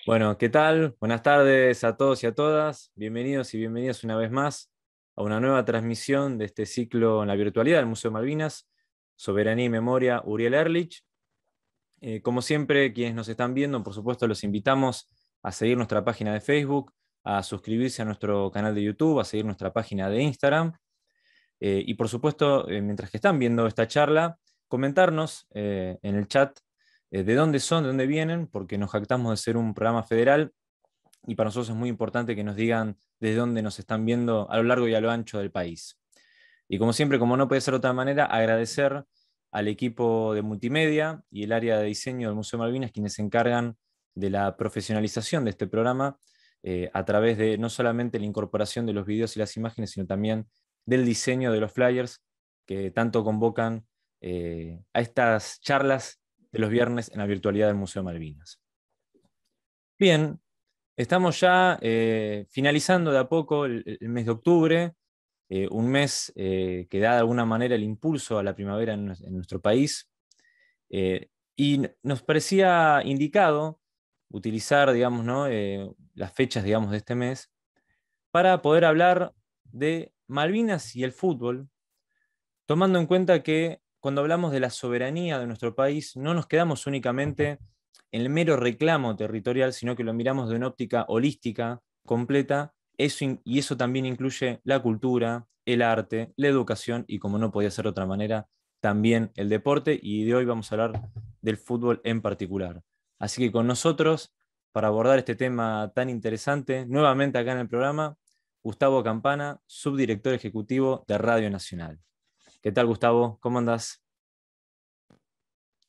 Bueno, ¿qué tal? Buenas tardes a todos y a todas. Bienvenidos y bienvenidas una vez más a una nueva transmisión de este ciclo en la virtualidad del Museo de Malvinas, Soberanía y Memoria, Uriel Erlich. Como siempre, quienes nos están viendo, por supuesto, los invitamos a seguir nuestra página de Facebook, a suscribirse a nuestro canal de YouTube, a seguir nuestra página de Instagram. Y por supuesto, mientras que están viendo esta charla, comentarnos en el chat de dónde son, de dónde vienen, porque nos jactamos de ser un programa federal y para nosotros es muy importante que nos digan desde dónde nos están viendo a lo largo y a lo ancho del país. Y como siempre, como no puede ser de otra manera, agradecer al equipo de multimedia y el área de diseño del Museo de Malvinas, quienes se encargan de la profesionalización de este programa a través de no solamente la incorporación de los videos y las imágenes, sino también del diseño de los flyers que tanto convocan a estas charlas de los viernes en la virtualidad del Museo de Malvinas. Bien, estamos ya finalizando de a poco el mes de octubre, un mes que da de alguna manera el impulso a la primavera en nuestro país, y nos parecía indicado utilizar, digamos, ¿no? Las fechas, digamos, de este mes para poder hablar de Malvinas y el fútbol, tomando en cuenta que cuando hablamos de la soberanía de nuestro país, no nos quedamos únicamente en el mero reclamo territorial, sino que lo miramos de una óptica holística, completa, y eso también incluye la cultura, el arte, la educación y, como no podía ser de otra manera, también el deporte, y de hoy vamos a hablar del fútbol en particular. Así que con nosotros, para abordar este tema tan interesante, nuevamente acá en el programa, Gustavo Campana, subdirector ejecutivo de Radio Nacional. ¿Qué tal, Gustavo? ¿Cómo andás?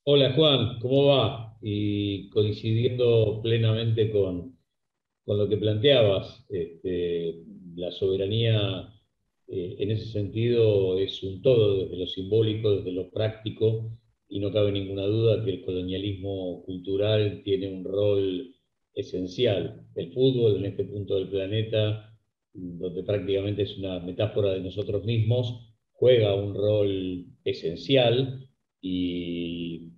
Hola Juan, ¿cómo va? Y coincidiendo plenamente con lo que planteabas, la soberanía en ese sentido es un todo, desde lo simbólico, desde lo práctico, y no cabe ninguna duda que el colonialismo cultural tiene un rol esencial. El fútbol en este punto del planeta, donde prácticamente es una metáfora de nosotros mismos, juega un rol esencial y,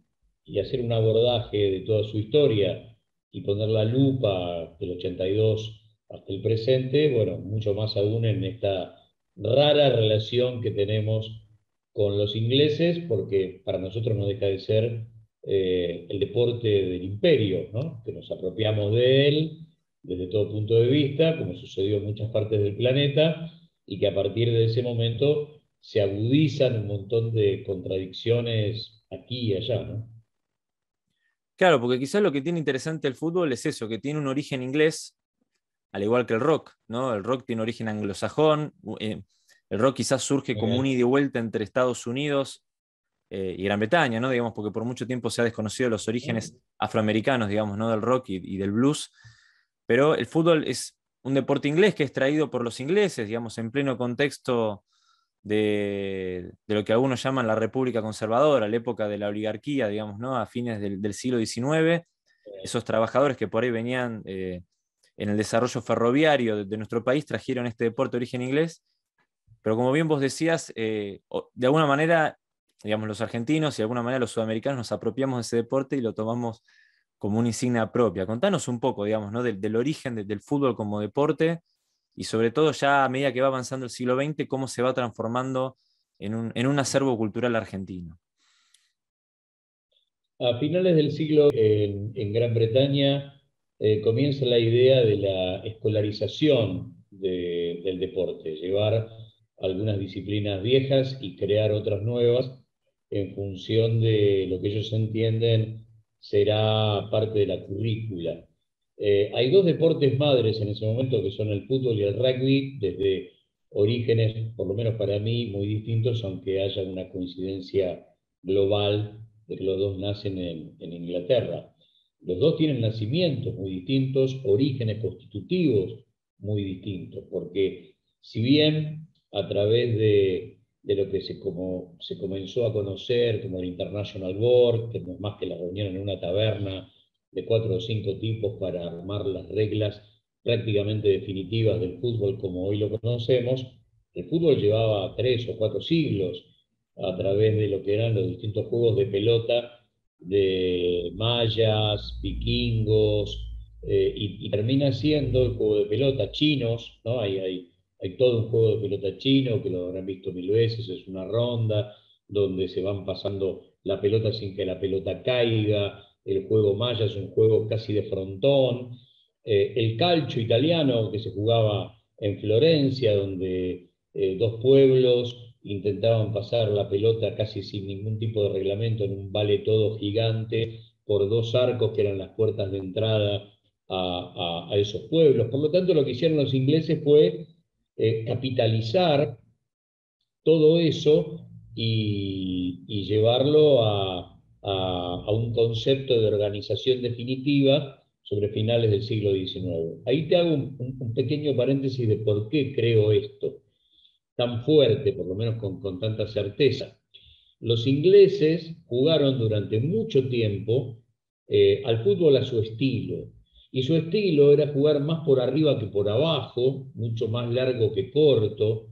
y hacer un abordaje de toda su historia y poner la lupa del 82 hasta el presente, bueno, mucho más aún en esta rara relación que tenemos con los ingleses, porque para nosotros no deja de ser el deporte del imperio, ¿no? Que nos apropiamos de él desde todo punto de vista, como sucedió en muchas partes del planeta, y que a partir de ese momento se agudizan un montón de contradicciones aquí y allá, ¿no? Claro, porque quizás lo que tiene interesante el fútbol es eso, que tiene un origen inglés, al igual que el rock, ¿no? El rock tiene origen anglosajón, el rock quizás surge Muy como un bien. ida y vuelta entre Estados Unidos y Gran Bretaña, ¿no? Digamos, porque por mucho tiempo se ha desconocido los orígenes afroamericanos, digamos, ¿no? Del rock y del blues, pero el fútbol es un deporte inglés que es traído por los ingleses, digamos, en pleno contexto de lo que algunos llaman la República Conservadora, la época de la oligarquía, digamos, ¿no? A fines del siglo XIX, esos trabajadores que por ahí venían en el desarrollo ferroviario de nuestro país trajeron este deporte de origen inglés, pero como bien vos decías, de alguna manera, digamos, los argentinos y de alguna manera los sudamericanos nos apropiamos de ese deporte y lo tomamos como una insignia propia. Contanos un poco, digamos, ¿no? del origen del fútbol como deporte y sobre todo ya a medida que va avanzando el siglo XX, cómo se va transformando en un acervo cultural argentino. A finales del siglo, en Gran Bretaña, comienza la idea de la escolarización del deporte, llevar algunas disciplinas viejas y crear otras nuevas en función de lo que ellos entienden será parte de la currícula. Hay dos deportes madres en ese momento que son el fútbol y el rugby, desde orígenes, por lo menos para mí, muy distintos, aunque haya una coincidencia global de que los dos nacen en Inglaterra. Los dos tienen nacimientos muy distintos, orígenes constitutivos muy distintos, porque si bien a través de lo que se comenzó a conocer como el International Board, que no es más que la reunión en una taberna de 4 o 5 tipos para armar las reglas prácticamente definitivas del fútbol como hoy lo conocemos, el fútbol llevaba 3 o 4 siglos a través de lo que eran los distintos juegos de pelota de mayas, vikingos, y termina siendo el juego de pelota chinos, ¿no? Hay todo un juego de pelota chino que lo habrán visto mil veces, es una ronda donde se van pasando la pelota sin que la pelota caiga, el juego maya es un juego casi de frontón, el calcio italiano que se jugaba en Florencia, donde dos pueblos intentaban pasar la pelota casi sin ningún tipo de reglamento en un vale todo gigante por dos arcos que eran las puertas de entrada a esos pueblos. Por lo tanto, lo que hicieron los ingleses fue capitalizar todo eso y llevarlo a un concepto de organización definitiva sobre finales del siglo XIX. Ahí te hago un pequeño paréntesis de por qué creo esto tan fuerte, por lo menos con tanta certeza. Los ingleses jugaron durante mucho tiempo al fútbol a su estilo. Y su estilo era jugar más por arriba que por abajo, mucho más largo que corto,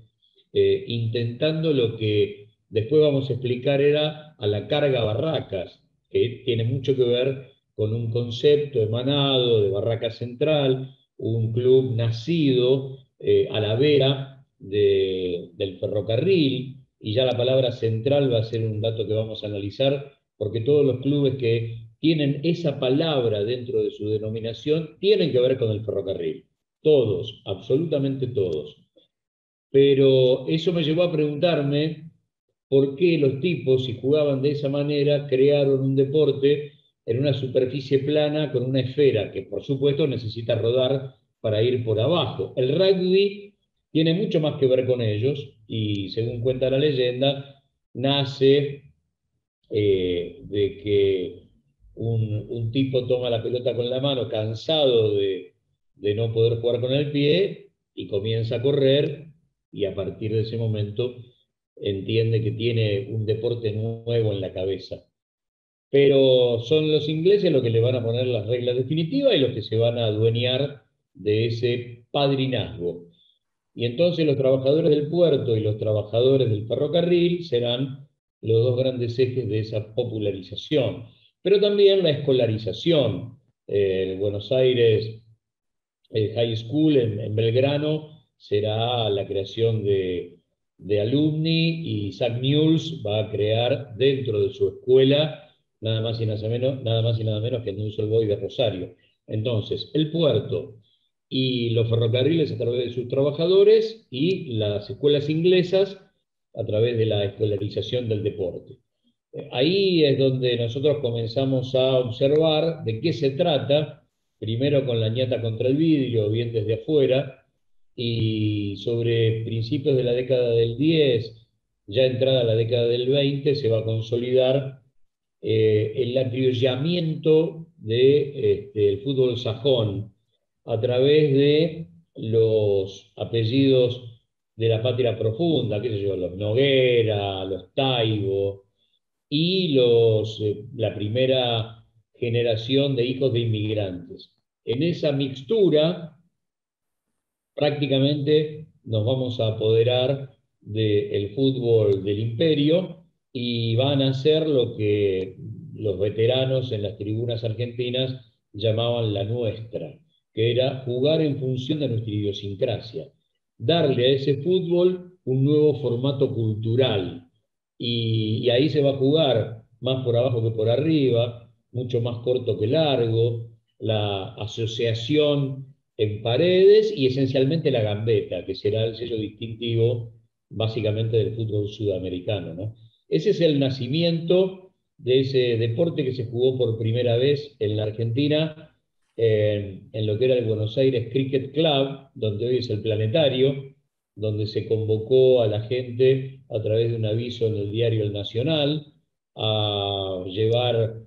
intentando lo que después vamos a explicar era a la carga Barracas, que tiene mucho que ver con un concepto emanado de Barracas Central, un club nacido a la vera del ferrocarril, y ya la palabra central va a ser un dato que vamos a analizar, porque todos los clubes que tienen esa palabra dentro de su denominación tienen que ver con el ferrocarril. Todos, absolutamente todos. Pero eso me llevó a preguntarme por qué los tipos, si jugaban de esa manera, crearon un deporte en una superficie plana con una esfera que por supuesto necesita rodar para ir por abajo. El rugby tiene mucho más que ver con ellos y según cuenta la leyenda, nace de que un tipo toma la pelota con la mano cansado de no poder jugar con el pie y comienza a correr y a partir de ese momento entiende que tiene un deporte nuevo en la cabeza. Pero son los ingleses los que le van a poner las reglas definitivas y los que se van a adueñar de ese padrinazgo. Y entonces los trabajadores del puerto y los trabajadores del ferrocarril serán los dos grandes ejes de esa popularización. Pero también la escolarización. Buenos Aires High School en Belgrano será la creación de alumni y Zach Mules va a crear dentro de su escuela nada más y nada menos que Newell's Boys de Rosario. Entonces, el puerto y los ferrocarriles a través de sus trabajadores y las escuelas inglesas a través de la escolarización del deporte. Ahí es donde nosotros comenzamos a observar de qué se trata, primero con la ñata contra el vidrio, bien desde afuera, y sobre principios de la década del 10, ya entrada la década del 20, se va a consolidar el acriollamiento del fútbol sajón a través de los apellidos de la patria profunda, qué sé yo, los Noguera, los Taibo, y la primera generación de hijos de inmigrantes. En esa mixtura prácticamente nos vamos a apoderar del fútbol del imperio y van a hacer lo que los veteranos en las tribunas argentinas llamaban la nuestra, que era jugar en función de nuestra idiosincrasia, darle a ese fútbol un nuevo formato cultural y ahí se va a jugar más por abajo que por arriba, mucho más corto que largo, la asociación en paredes y esencialmente la gambeta, que será el sello distintivo básicamente del fútbol sudamericano, ¿no? Ese es el nacimiento de ese deporte que se jugó por primera vez en la Argentina, en lo que era el Buenos Aires Cricket Club, donde hoy es el Planetario, donde se convocó a la gente a través de un aviso en el diario El Nacional a llevar,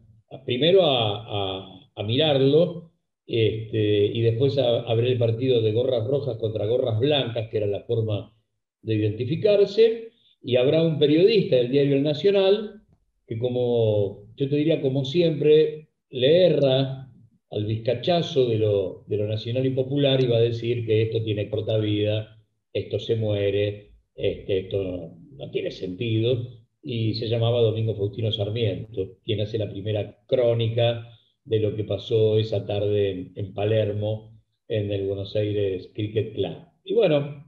primero a mirarlo, y después a ver el partido de gorras rojas contra gorras blancas, que era la forma de identificarse, y habrá un periodista del diario El Nacional que como, yo te diría como siempre, le erra al vizcachazo de lo nacional y popular y va a decir que esto tiene corta vida, esto se muere, esto no tiene sentido, y se llamaba Domingo Faustino Sarmiento, quien hace la primera crónica de lo que pasó esa tarde en Palermo, en el Buenos Aires Cricket Club. Y bueno,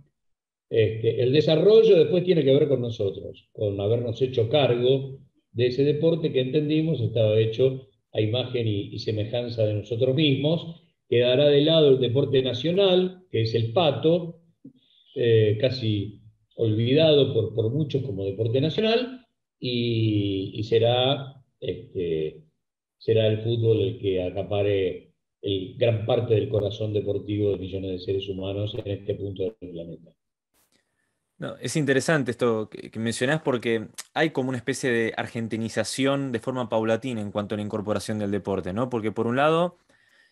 el desarrollo después tiene que ver con nosotros, con habernos hecho cargo de ese deporte que entendimos estaba hecho a imagen y semejanza de nosotros mismos. Quedará de lado el deporte nacional, que es el pato, casi olvidado por muchos como deporte nacional, y será el fútbol el que acapare gran parte del corazón deportivo de millones de seres humanos en este punto del planeta. No, es interesante esto que mencionás porque hay como una especie de argentinización de forma paulatina en cuanto a la incorporación del deporte, ¿no? Porque por un lado,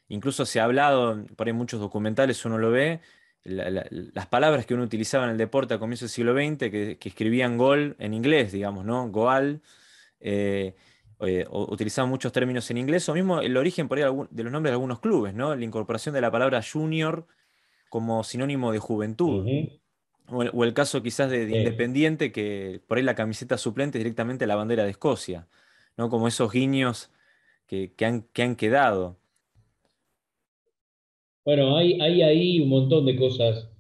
incluso se ha hablado, por ahí en muchos documentales uno lo ve, las palabras que uno utilizaba en el deporte a comienzos del siglo XX, que escribían gol en inglés, digamos, ¿no? Goal, eh, utilizaban muchos términos en inglés, o mismo el origen por ahí de los nombres de algunos clubes, ¿no? La incorporación de la palabra junior como sinónimo de Uh juventud. -huh. O el caso quizás de Independiente, que por ahí la camiseta suplente es directamente la bandera de Escocia, ¿no? Como esos guiños que han quedado. Bueno, hay ahí un montón de cosas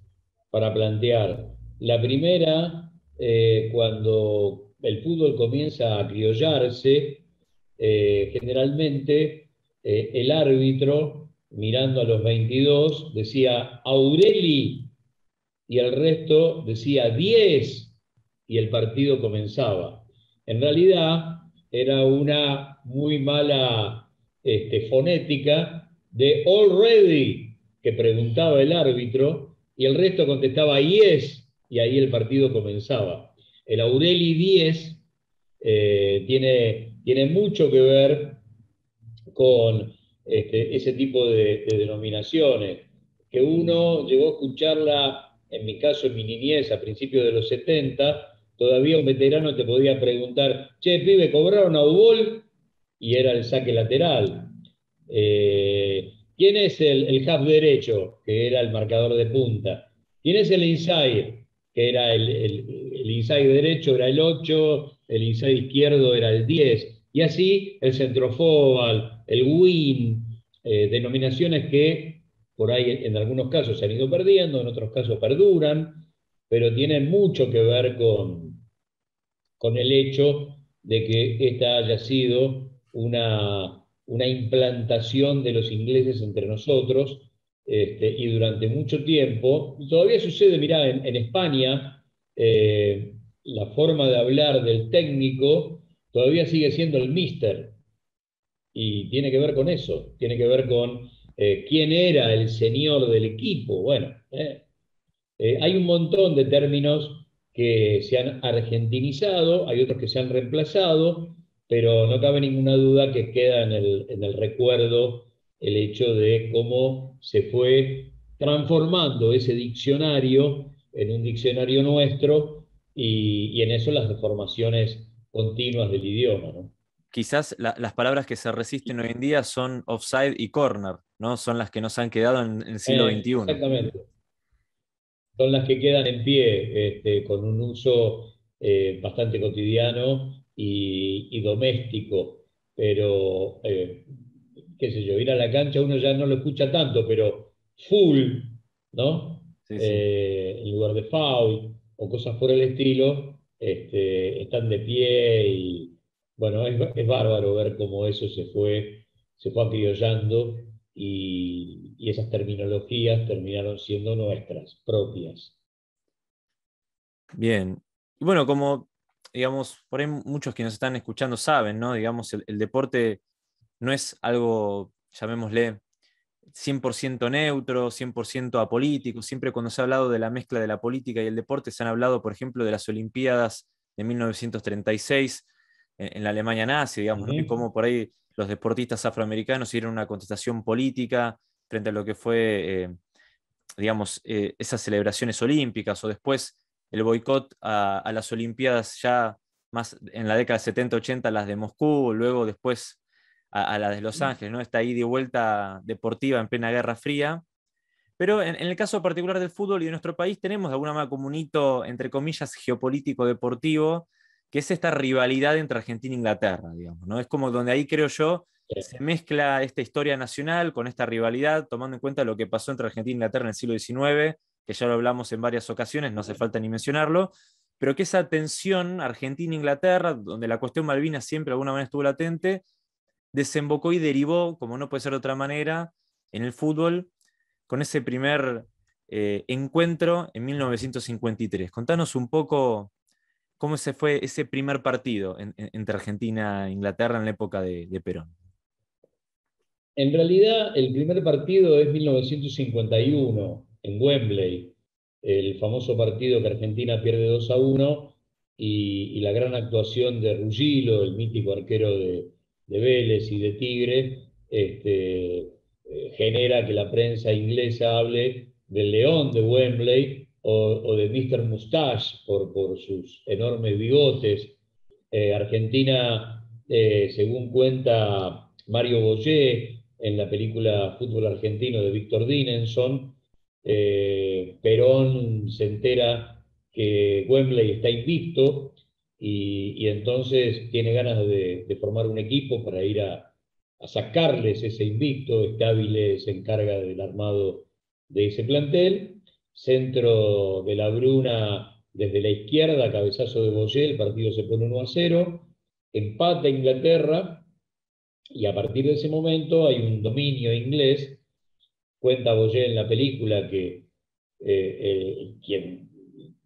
para plantear. La primera, cuando el fútbol comienza a criollarse, generalmente el árbitro, mirando a los 22, decía Aureli y el resto decía 10 y el partido comenzaba. En realidad era una muy mala fonética de already que preguntaba el árbitro y el resto contestaba yes y ahí el partido comenzaba. El Aureli 10 tiene mucho que ver con ese tipo de denominaciones, que uno llegó a escucharla, en mi caso, en mi niñez, a principios de los 70, todavía un veterano te podía preguntar, che, pibe, ¿cobraron outball? Y era el saque lateral. ¿Quién es el half derecho? Que era el marcador de punta. ¿Quién es el inside? Que era el inside derecho era el 8, el inside izquierdo era el 10. Y así el centrofoval, el win, denominaciones que por ahí en algunos casos se han ido perdiendo, en otros casos perduran, pero tienen mucho que ver con el hecho de que esta haya sido una implantación de los ingleses entre nosotros, y durante mucho tiempo, todavía sucede, mirá, en España, la forma de hablar del técnico todavía sigue siendo el mister, y tiene que ver con eso, tiene que ver con quién era el señor del equipo. Bueno, hay un montón de términos que se han argentinizado, hay otros que se han reemplazado, pero no cabe ninguna duda que queda en el recuerdo el hecho de cómo se fue transformando ese diccionario en un diccionario nuestro y en eso las deformaciones continuas del idioma, ¿no? Quizás las palabras que se resisten hoy en día son offside y corner, ¿no? Son las que nos han quedado en el siglo XXI. Exactamente. Son las que quedan en pie, con un uso bastante cotidiano y doméstico, pero qué sé yo, ir a la cancha uno ya no lo escucha tanto, pero full, ¿no? Sí, sí. En lugar de foul o cosas por el estilo, están de pie y bueno, es bárbaro ver cómo eso se fue acriollando y esas terminologías terminaron siendo nuestras, propias. Bien. Y bueno, como, digamos, por ahí muchos que nos están escuchando saben, ¿no? Digamos, el deporte no es algo, llamémosle, 100% neutro, 100% apolítico. Siempre cuando se ha hablado de la mezcla de la política y el deporte, se han hablado, por ejemplo, de las Olimpiadas de 1936 en la Alemania nazi, Uh digamos, ¿no? Y -huh. cómo por ahí los deportistas afroamericanos dieron una contestación política frente a lo que fue, digamos, esas celebraciones olímpicas, o después el boicot a las Olimpiadas ya más en la década de 70-80, las de Moscú, luego después a las de Los Ángeles, ¿no? Esta ida y vuelta deportiva en plena Guerra Fría. Pero en el caso particular del fútbol y de nuestro país, tenemos de alguna manera como un hito, entre comillas, geopolítico-deportivo, que es esta rivalidad entre Argentina e Inglaterra, digamos, ¿no? Es como donde ahí creo yo se mezcla esta historia nacional con esta rivalidad, tomando en cuenta lo que pasó entre Argentina e Inglaterra en el siglo XIX, que ya lo hablamos en varias ocasiones, no hace falta ni mencionarlo, pero que esa tensión Argentina-Inglaterra, donde la cuestión Malvinas siempre de alguna manera estuvo latente, desembocó y derivó, como no puede ser de otra manera, en el fútbol, con ese primer encuentro en 1953. Contanos un poco cómo se fue ese primer partido entre Argentina e Inglaterra en la época de Perón. En realidad, el primer partido es 1951 en Wembley, el famoso partido que Argentina pierde 2-1 y la gran actuación de Rugilo, el mítico arquero de Vélez y de Tigre, genera que la prensa inglesa hable del León de Wembley o de Mr. Mustache por sus enormes bigotes. Argentina, según cuenta Mario Boyé en la película Fútbol Argentino de Víctor Dinenson, Perón se entera que Wembley está invicto y entonces tiene ganas de formar un equipo para ir a sacarles ese invicto. Stabile se encarga del armado de ese plantel. Centro de la Bruna desde la izquierda, cabezazo de Boyé, el partido se pone 1-0, empata Inglaterra y a partir de ese momento hay un dominio inglés. Cuenta Boyé en la película que quien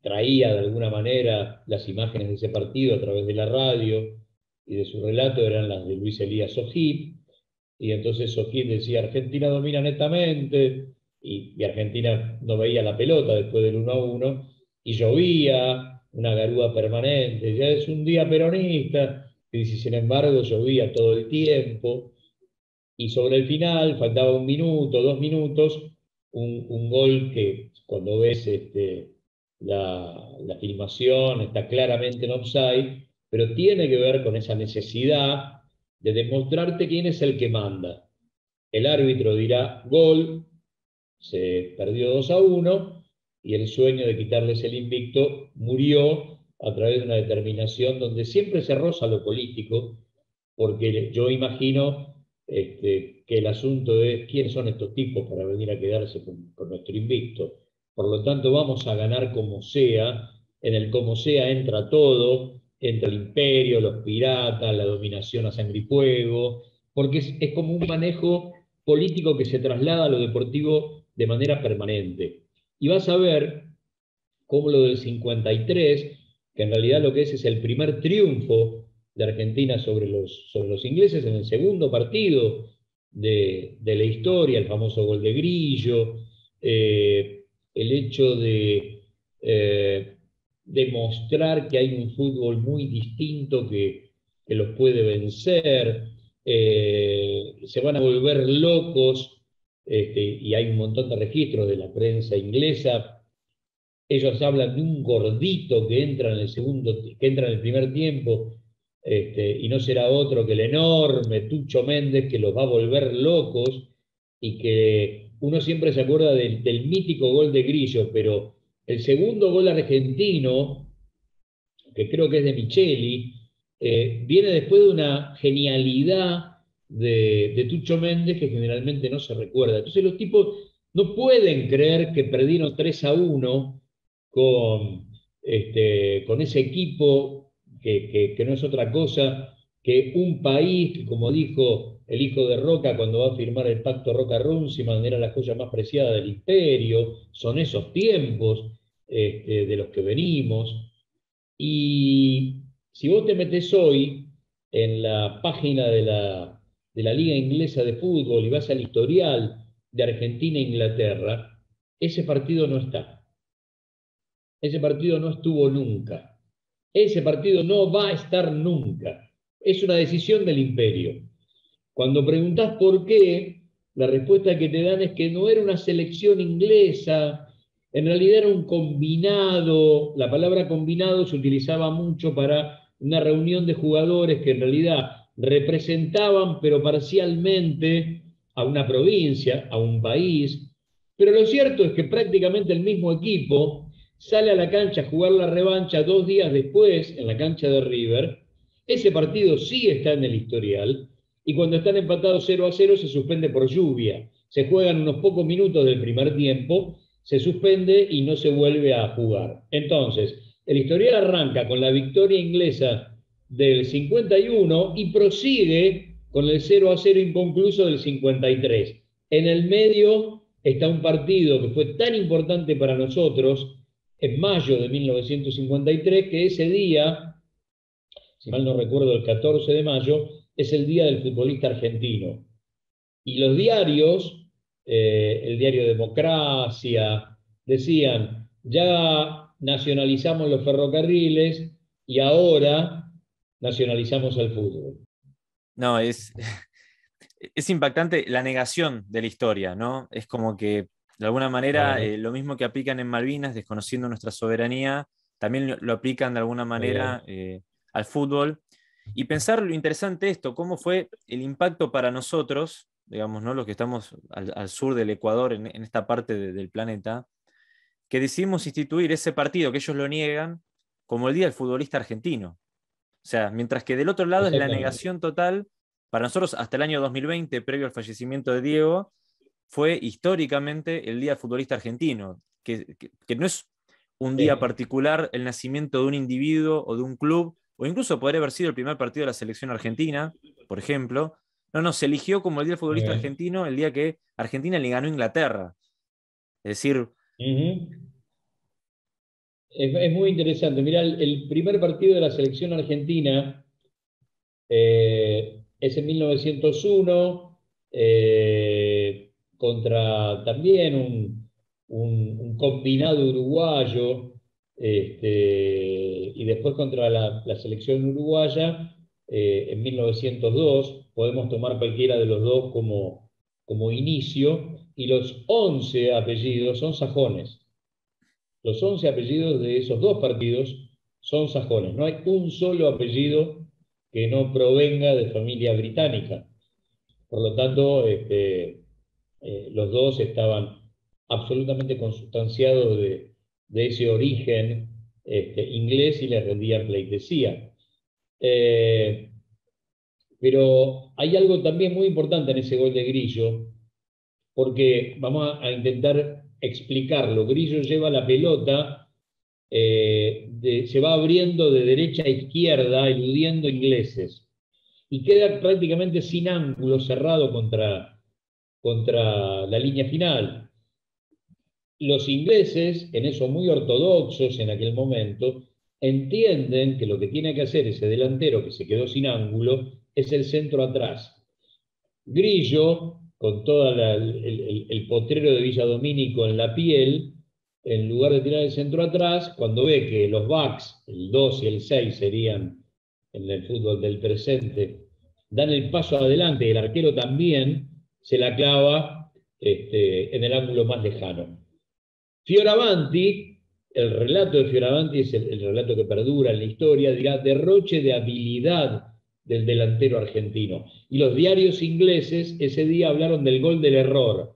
traía de alguna manera las imágenes de ese partido a través de la radio y de su relato eran las de Luis Elías Ojit, y entonces Ojit decía Argentina domina netamente, y Argentina no veía la pelota después del 1-1, y llovía, una garúa permanente, ya es un día peronista, y sin embargo llovía todo el tiempo, y sobre el final, faltaba 1 minuto, 2 minutos, un gol que cuando ves la filmación está claramente en offside, pero tiene que ver con esa necesidad de demostrarte quién es el que manda. El árbitro dirá gol, se perdió 2-1 y el sueño de quitarles el invicto murió a través de una determinación donde siempre se roza lo político, porque yo imagino que el asunto es quiénes son estos tipos para venir a quedarse con nuestro invicto. Por lo tanto, vamos a ganar como sea. En el como sea entra todo, entra el imperio, los piratas, la dominación a sangre y fuego, porque es como un manejo político que se traslada a lo deportivo de manera permanente. Y vas a ver cómo lo del 53, que en realidad lo que es el primer triunfo de Argentina sobre los ingleses en el segundo partido de la historia, el famoso gol de Grillo, el hecho de demostrar que hay un fútbol muy distinto que los puede vencer, se van a volver locos, y hay un montón de registros de la prensa inglesa. Ellos hablan de un gordito que entra en el primer tiempo, y no será otro que el enorme Tucho Méndez, que los va a volver locos, y que uno siempre se acuerda del mítico gol de Grillo, pero el segundo gol argentino, que creo que es de Micheli, viene después de una genialidad de Tucho Méndez que generalmente no se recuerda. Entonces los tipos no pueden creer que perdieron 3-1 con ese equipo que no es otra cosa que un país que, como dijo el hijo de Roca cuando va a firmar el pacto Roca-Runciman, era la joya más preciada del imperio. Son esos tiempos de los que venimos. Y si vos te metés hoy en la página de la Liga Inglesa de Fútbol y vas al historial de Argentina e Inglaterra, ese partido no está. Ese partido no estuvo nunca. Ese partido no va a estar nunca. Es una decisión del imperio. Cuando preguntás por qué, la respuesta que te dan es que no era una selección inglesa, en realidad era un combinado. La palabra combinado se utilizaba mucho para una reunión de jugadores que en realidad representaban, pero parcialmente, a una provincia, a un país. Pero lo cierto es que prácticamente el mismo equipo sale a la cancha a jugar la revancha 2 días después en la cancha de River. Ese partido sí está en el historial y cuando están empatados 0-0 se suspende por lluvia. Se juegan unos pocos minutos del primer tiempo, se suspende y no se vuelve a jugar. Entonces, el historial arranca con la victoria inglesa del 51 y prosigue con el 0-0 inconcluso del 53. En el medio está un partido que fue tan importante para nosotros en mayo de 1953, que ese día, si mal no recuerdo, el 14 de mayo, es el Día del Futbolista Argentino. Y los diarios, el diario Democracia, decían, ya nacionalizamos los ferrocarriles y ahora nacionalizamos el fútbol. No, es impactante la negación de la historia, ¿no? Es como que, de alguna manera, lo mismo que aplican en Malvinas, desconociendo nuestra soberanía, también lo aplican de alguna manera al fútbol. Y pensar lo interesante esto, cómo fue el impacto para nosotros, digamos, ¿no? Los que estamos al sur del Ecuador, en esta parte del planeta, que decidimos instituir ese partido que ellos lo niegan como el Día del Futbolista Argentino. O sea, mientras que del otro lado es la negación total, para nosotros hasta el año 2020, previo al fallecimiento de Diego, fue históricamente el Día del Futbolista Argentino, que no es un día particular, el nacimiento de un individuo o de un club, o incluso podría haber sido el primer partido de la selección argentina, por ejemplo. No, se eligió como el Día del Futbolista Argentino el día que Argentina le ganó a Inglaterra. Es decir... Es muy interesante. Mirá, el primer partido de la selección argentina es en 1901 contra también un combinado uruguayo, y después contra la selección uruguaya en 1902. Podemos tomar cualquiera de los dos como inicio, y los 11 apellidos son sajones. Los 11 apellidos de esos dos partidos son sajones. No hay un solo apellido que no provenga de familia británica. Por lo tanto, los dos estaban absolutamente consustanciados de ese origen inglés y le rendían pleitesía. Pero hay algo también muy importante en ese gol de Grillo, porque vamos a intentar explicarlo. Grillo lleva la pelota, se va abriendo de derecha a izquierda, eludiendo ingleses, y queda prácticamente sin ángulo, cerrado contra la línea final. Los ingleses, en eso muy ortodoxos en aquel momento, entienden que lo que tiene que hacer ese delantero que se quedó sin ángulo es el centro atrás. Grillo, con todo el potrero de Villa Domínico en la piel, en lugar de tirar el centro atrás, cuando ve que los backs, el 2 y el 6 serían en el fútbol del presente, dan el paso adelante y el arquero también, se la clava en el ángulo más lejano. Fioravanti, el relato de Fioravanti es el relato que perdura en la historia, dirá derroche de habilidad del delantero argentino. Y los diarios ingleses ese día hablaron del gol del error,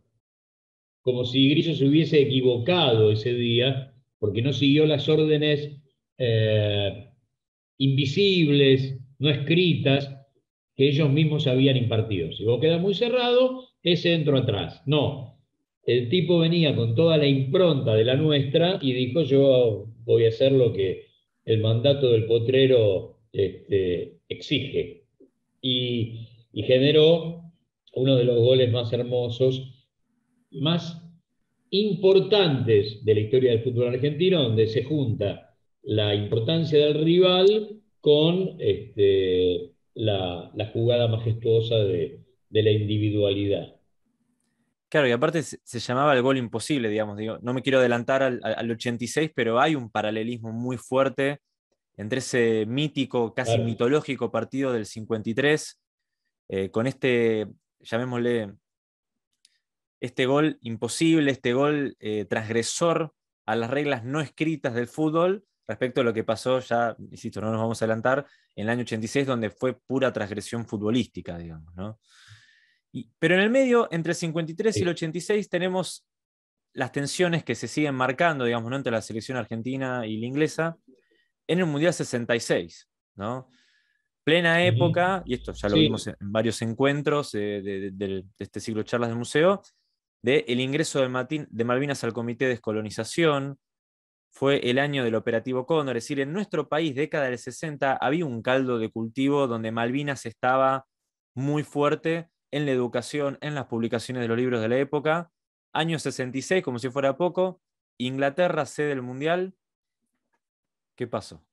como si Grillo se hubiese equivocado ese día, porque no siguió las órdenes invisibles, no escritas, que ellos mismos habían impartido. Si vos quedás muy cerrado, ese entro atrás. No, el tipo venía con toda la impronta de la nuestra y dijo, yo voy a hacer lo que el mandato del potrero exige. Y generó uno de los goles más hermosos, más importantes de la historia del fútbol argentino, donde se junta la importancia del rival con la jugada majestuosa de la individualidad. Claro, y aparte se llamaba el gol imposible, digamos. Digo, no me quiero adelantar al 86, pero hay un paralelismo muy fuerte entre ese mítico, casi Claro. mitológico partido del 53, con llamémosle, este gol imposible, este gol transgresor a las reglas no escritas del fútbol, respecto a lo que pasó ya, insisto, no nos vamos a adelantar, en el año 86, donde fue pura transgresión futbolística, digamos, ¿no? Pero en el medio, entre el 53 y el 86, tenemos las tensiones que se siguen marcando, digamos, ¿no? Entre la selección argentina y la inglesa, en el Mundial 66, ¿no? plena Ujú. época, y esto ya lo vimos Sí, en varios encuentros de este ciclo de charlas del museo, del ingreso de Malvinas al Comité de Descolonización. Fue el año del Operativo Cóndor, es decir, en nuestro país, década del 60, había un caldo de cultivo donde Malvinas estaba muy fuerte en la educación, en las publicaciones de los libros de la época. Año 66, como si fuera poco, Inglaterra sede el Mundial. ¿Qué pasó?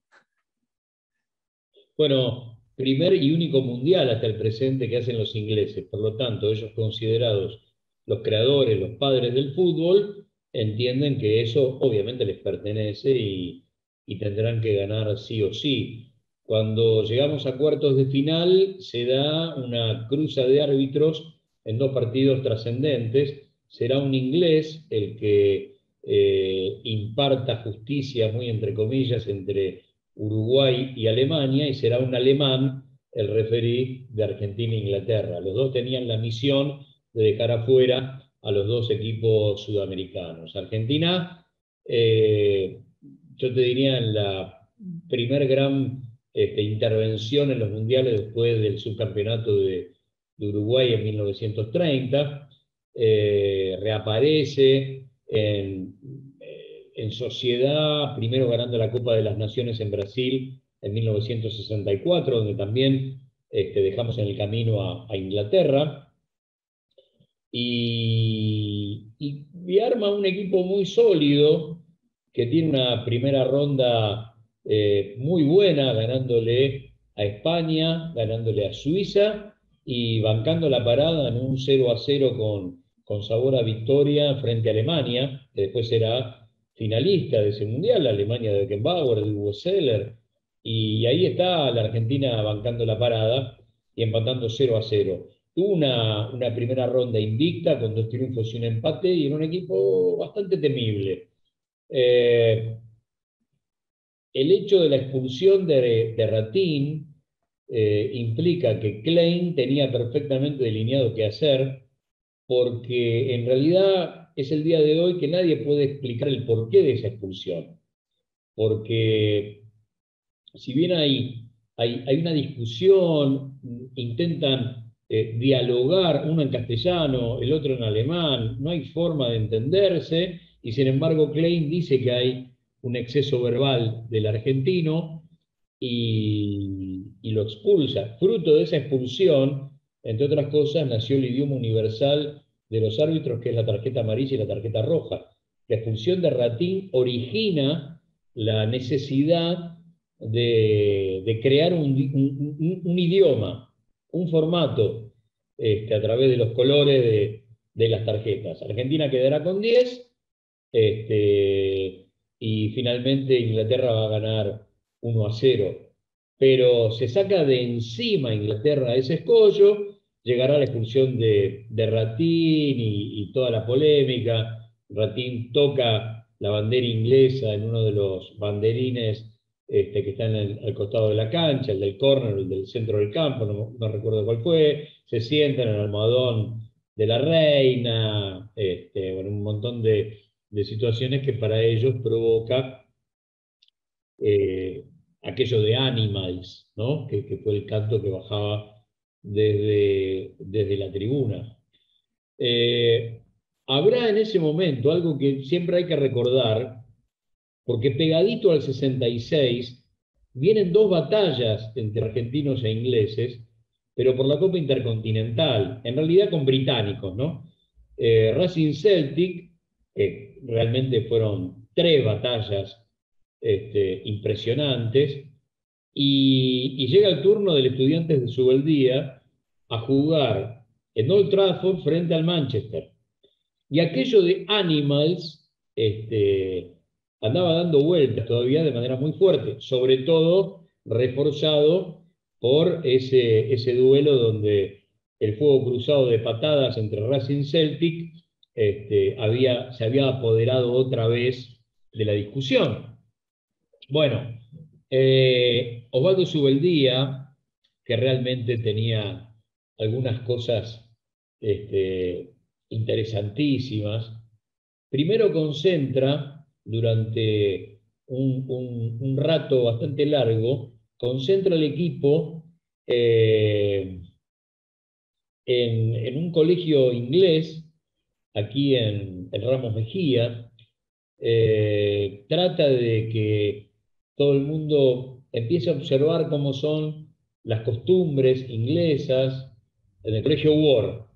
bueno, primer y único mundial hasta el presente que hacen los ingleses. Por lo tanto, ellos considerados los creadores, los padres del fútbol, entienden que eso obviamente les pertenece y tendrán que ganar sí o sí. Cuando llegamos a cuartos de final, se da una cruza de árbitros en dos partidos trascendentes. Será un inglés el que imparta justicia, muy entre comillas, entre Uruguay y Alemania, y será un alemán el referí de Argentina e Inglaterra. Los dos tenían la misión de dejar afuera a los dos equipos sudamericanos. Argentina, yo te diría, en la primer gran intervención en los mundiales después del subcampeonato de Uruguay en 1930, reaparece en sociedad, primero ganando la Copa de las Naciones en Brasil en 1964, donde también dejamos en el camino a Inglaterra, y arma un equipo muy sólido que tiene una primera ronda muy buena, ganándole a España, ganándole a Suiza y bancando la parada en un 0-0 con sabor a victoria frente a Alemania, que después será finalista de ese mundial, la Alemania de Beckenbauer, de Hugo Seller, y ahí está la Argentina bancando la parada y empatando 0-0. Tuvo una primera ronda invicta con 2 triunfos y un empate y en un equipo bastante temible. Eh, el hecho de la expulsión de Ratín implica que Klein tenía perfectamente delineado qué hacer, porque en realidad es el día de hoy que nadie puede explicar el porqué de esa expulsión. Porque si bien hay una discusión, intentan dialogar, uno en castellano, el otro en alemán, no hay forma de entenderse, y sin embargo Klein dice que hay un exceso verbal del argentino y lo expulsa. Fruto de esa expulsión, entre otras cosas, nació el idioma universal de los árbitros, que es la tarjeta amarilla y la tarjeta roja. La expulsión de Ratín origina la necesidad de crear un idioma, un formato, a través de los colores de las tarjetas. Argentina quedará con 10, y finalmente Inglaterra va a ganar 1-0. Pero se saca de encima Inglaterra ese escollo, llegará la expulsión de Ratín y toda la polémica. Ratín toca la bandera inglesa en uno de los banderines que están al costado de la cancha, el del córner, el del centro del campo, no recuerdo cuál fue. Se sienta en el almohadón de la reina, bueno, un montón de situaciones que para ellos provoca aquello de Animals, ¿no? Que fue el canto que bajaba desde la tribuna. Eh, Habrá en ese momento algo que siempre hay que recordar, porque pegadito al 66 vienen dos batallas entre argentinos e ingleses, pero por la Copa Intercontinental, en realidad con británicos, ¿no? Racing Celtic, que realmente fueron tres batallas impresionantes, y llega el turno del Estudiantes de Subeldía a jugar en Old Trafford frente al Manchester. Y aquello de Animals andaba dando vueltas todavía de manera muy fuerte, sobre todo reforzado por ese duelo donde el fuego cruzado de patadas entre Racing Celtic se había apoderado otra vez de la discusión. Bueno, Osvaldo Subeldía, que realmente tenía algunas cosas este, interesantísimas, primero concentra durante un rato bastante largo, concentra el equipo eh, en un colegio inglés, aquí en Ramos Mejía, trata de que todo el mundo empiece a observar cómo son las costumbres inglesas en el colegio Ward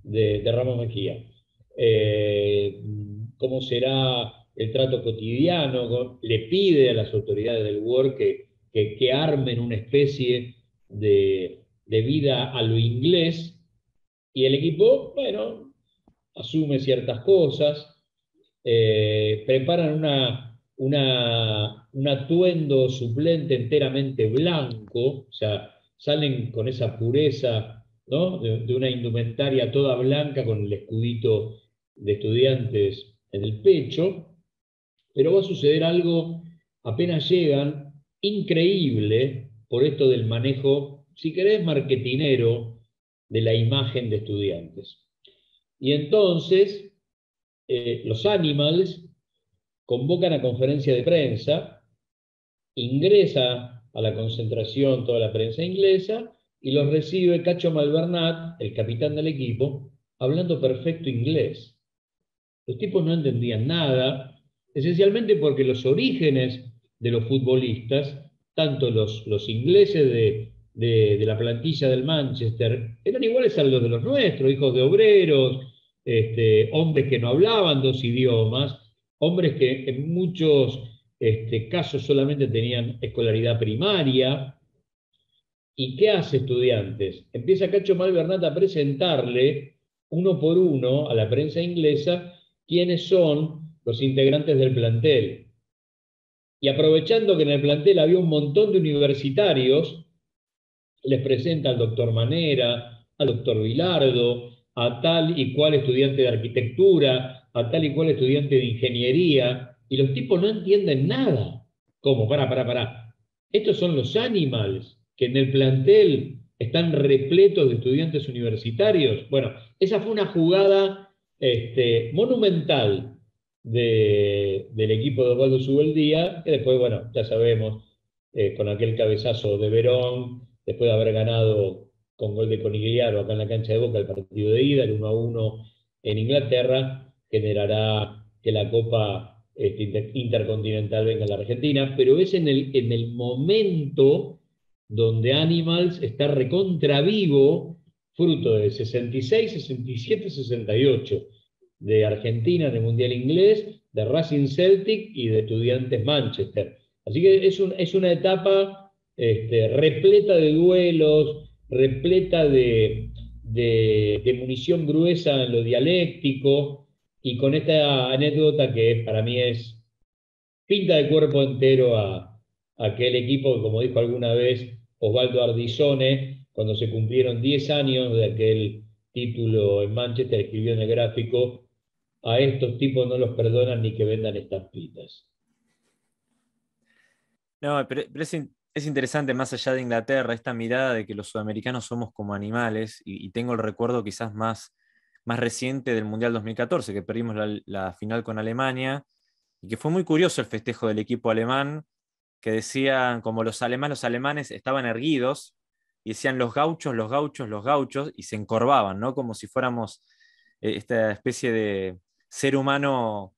de Ramos Mejía. Eh, Cómo será el trato cotidiano, le pide a las autoridades del Ward que armen una especie de vida a lo inglés, y el equipo, bueno, asume ciertas cosas, preparan un atuendo suplente enteramente blanco, o sea, salen con esa pureza, ¿no? De una indumentaria toda blanca con el escudito de estudiantes en el pecho, pero va a suceder algo apenas llegan, increíble, por esto del manejo, si querés, marketinero de la imagen de estudiantes. Y entonces los Animals convocan a conferencia de prensa, ingresa a la concentración toda la prensa inglesa y los recibe Cacho Malvernat, el capitán del equipo, hablando perfecto inglés. Los tipos no entendían nada, esencialmente porque los orígenes de los futbolistas, tanto los ingleses de la plantilla del Manchester, eran iguales a los de los nuestros, hijos de obreros, hombres que no hablaban dos idiomas, hombres que en muchos casos solamente tenían escolaridad primaria. ¿Y qué hace Estudiantes? Empieza Cacho Malvernat a presentarle uno por uno a la prensa inglesa quiénes son los integrantes del plantel. Y aprovechando que en el plantel había un montón de universitarios, les presenta al doctor Manera, al doctor Vilardo, a tal y cual estudiante de arquitectura, a tal y cual estudiante de ingeniería, y los tipos no entienden nada. ¿Cómo? Pará. Estos son los Animals, que en el plantel están repletos de estudiantes universitarios. Bueno, esa fue una jugada monumental del equipo de Osvaldo Subeldía, que después, bueno, ya sabemos, con aquel cabezazo de Verón, después de haber ganado con gol de Conigliaro acá en la cancha de Boca el partido de ida, el 1-1 en Inglaterra, generará que la Copa Intercontinental venga a la Argentina, pero es en el momento donde Animals está recontra vivo, fruto de 66, 67, 68, de Argentina en el Mundial Inglés, de Racing Celtic y de Estudiantes Manchester. Así que es una etapa repleta de duelos, repleta de munición gruesa en lo dialéctico, y con esta anécdota que para mí es pinta de cuerpo entero a aquel equipo que, como dijo alguna vez Osvaldo Ardizone, cuando se cumplieron 10 años de aquel título en Manchester, escribió en el gráfico: a estos tipos no los perdonan ni que vendan estampitas. No, pero es interesante, más allá de Inglaterra, esta mirada de que los sudamericanos somos como animales, y tengo el recuerdo quizás más reciente del Mundial 2014, que perdimos la final con Alemania, y que fue muy curioso el festejo del equipo alemán, que decían, como los alemanes estaban erguidos, y decían los gauchos, los gauchos, los gauchos, y se encorvaban, ¿no? Como si fuéramos esta especie de ser humano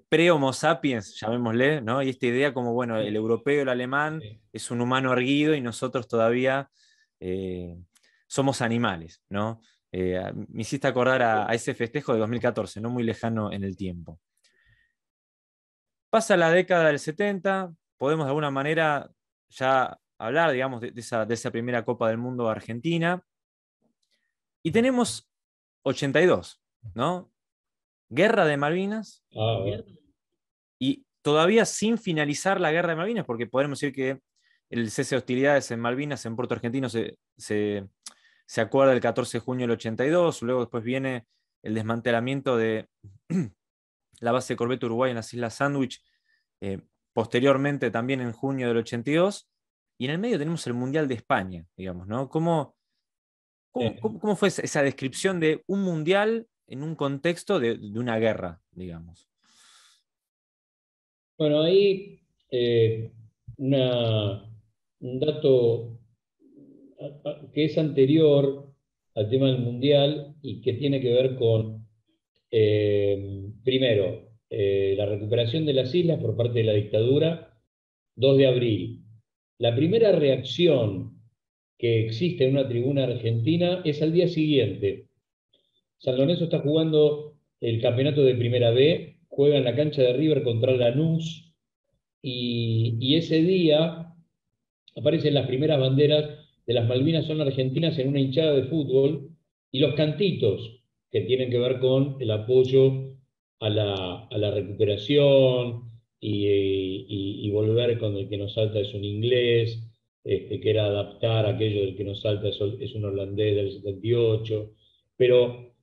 pre-Homo sapiens, llamémosle, ¿no? Y esta idea como, bueno, el europeo, el alemán, Sí. es un humano erguido y nosotros todavía eh, somos animales, ¿no? Me hiciste acordar a ese festejo de 2014, no muy lejano en el tiempo. Pasa la década del 70, podemos de alguna manera ya hablar, digamos, de esa primera Copa del Mundo Argentina, y tenemos 82, ¿no? Guerra de Malvinas, Ah, bueno. y todavía sin finalizar la guerra de Malvinas, porque podemos decir que el cese de hostilidades en Malvinas, en Puerto Argentino, se acuerda el 14 de junio del 82, luego después viene el desmantelamiento de la base de Corvette Uruguay en las Islas Sandwich, eh, posteriormente también en junio del 82, y en el medio tenemos el Mundial de España, digamos, ¿no? ¿Cómo fue esa descripción de un mundial en un contexto de una guerra, digamos? Bueno, ahí una, un dato que es anterior al tema del Mundial y que tiene que ver con, primero, la recuperación de las islas por parte de la dictadura, 2 de abril. La primera reacción que existe en una tribuna argentina es al día siguiente. San Lorenzo está jugando el campeonato de Primera B, juega en la cancha de River contra Lanús, y ese día aparecen las primeras banderas de las Malvinas son argentinas en una hinchada de fútbol, y los cantitos que tienen que ver con el apoyo a la recuperación y volver con el que nos salta es un inglés, que era adaptar aquello del que nos salta es un holandés del 78, pero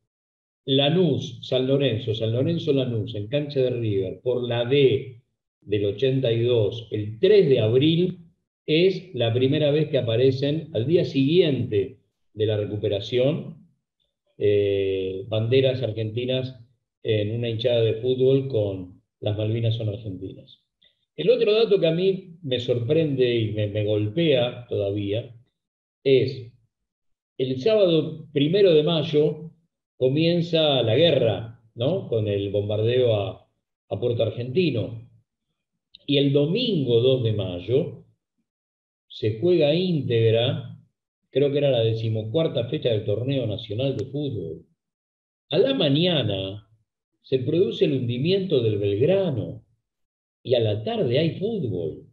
Lanús, San Lorenzo Lanús, en cancha de River, por la D del 82, el 3 de abril, es la primera vez que aparecen al día siguiente de la recuperación banderas argentinas en una hinchada de fútbol con las Malvinas son argentinas. El otro dato que a mí me sorprende y me golpea todavía es el sábado 1 de mayo comienza la guerra, ¿no? Con el bombardeo a Puerto Argentino. Y el domingo 2 de mayo se juega íntegra, creo que era la 14ª fecha del torneo nacional de fútbol. A la mañana se produce el hundimiento del Belgrano y a la tarde hay fútbol.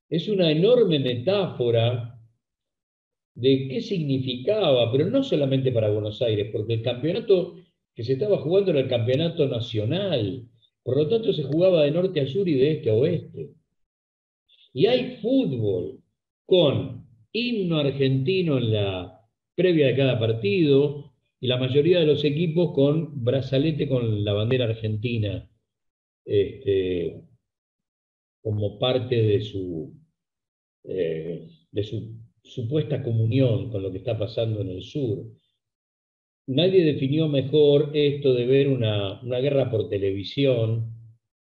Es una enorme metáfora de qué significaba, pero no solamente para Buenos Aires, porque el campeonato que se estaba jugando era el campeonato nacional, por lo tanto se jugaba de norte a sur y de este a oeste. Y hay fútbol con himno argentino en la previa de cada partido y la mayoría de los equipos con brazalete con la bandera argentina como parte de su supuesta comunión con lo que está pasando en el sur. Nadie definió mejor esto de ver una guerra por televisión,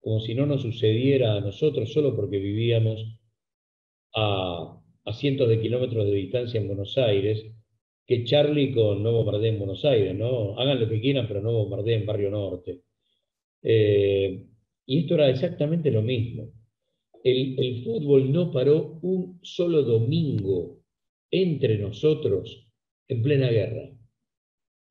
como si no nos sucediera a nosotros solo porque vivíamos a cientos de kilómetros de distancia en Buenos Aires, que Charlie con No bombardeen en Buenos Aires, ¿no? Hagan lo que quieran, pero no bombardeen en Barrio Norte. Y esto era exactamente lo mismo. El fútbol no paró un solo domingo entre nosotros en plena guerra.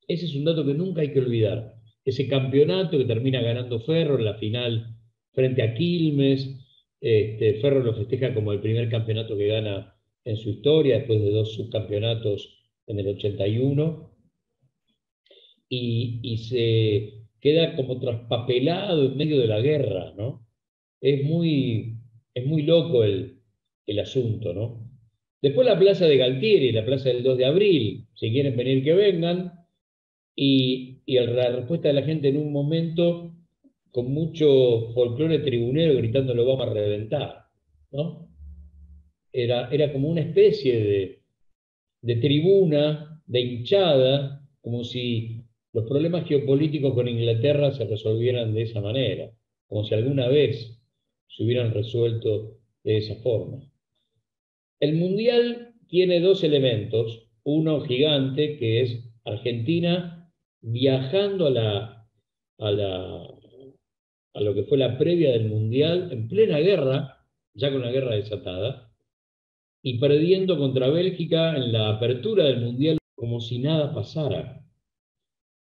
Ese es un dato que nunca hay que olvidar. Ese campeonato que termina ganando Ferro en la final frente a Quilmes, Ferro lo festeja como el primer campeonato que gana en su historia, después de 2 subcampeonatos en el 81, y se queda como traspapelado en medio de la guerra, ¿no? Es muy loco el asunto, ¿no? Después la plaza de Galtieri, la plaza del 2 de abril, si quieren venir que vengan, y la respuesta de la gente en un momento con mucho folclore tribunero gritando lo vamos a reventar, ¿no? Era como una especie de tribuna, de hinchada, como si los problemas geopolíticos con Inglaterra se resolvieran de esa manera, como si alguna vez se hubieran resuelto de esa forma. El Mundial tiene 2 elementos, uno gigante que es Argentina viajando a lo que fue la previa del Mundial en plena guerra, ya con la guerra desatada, y perdiendo contra Bélgica en la apertura del Mundial como si nada pasara.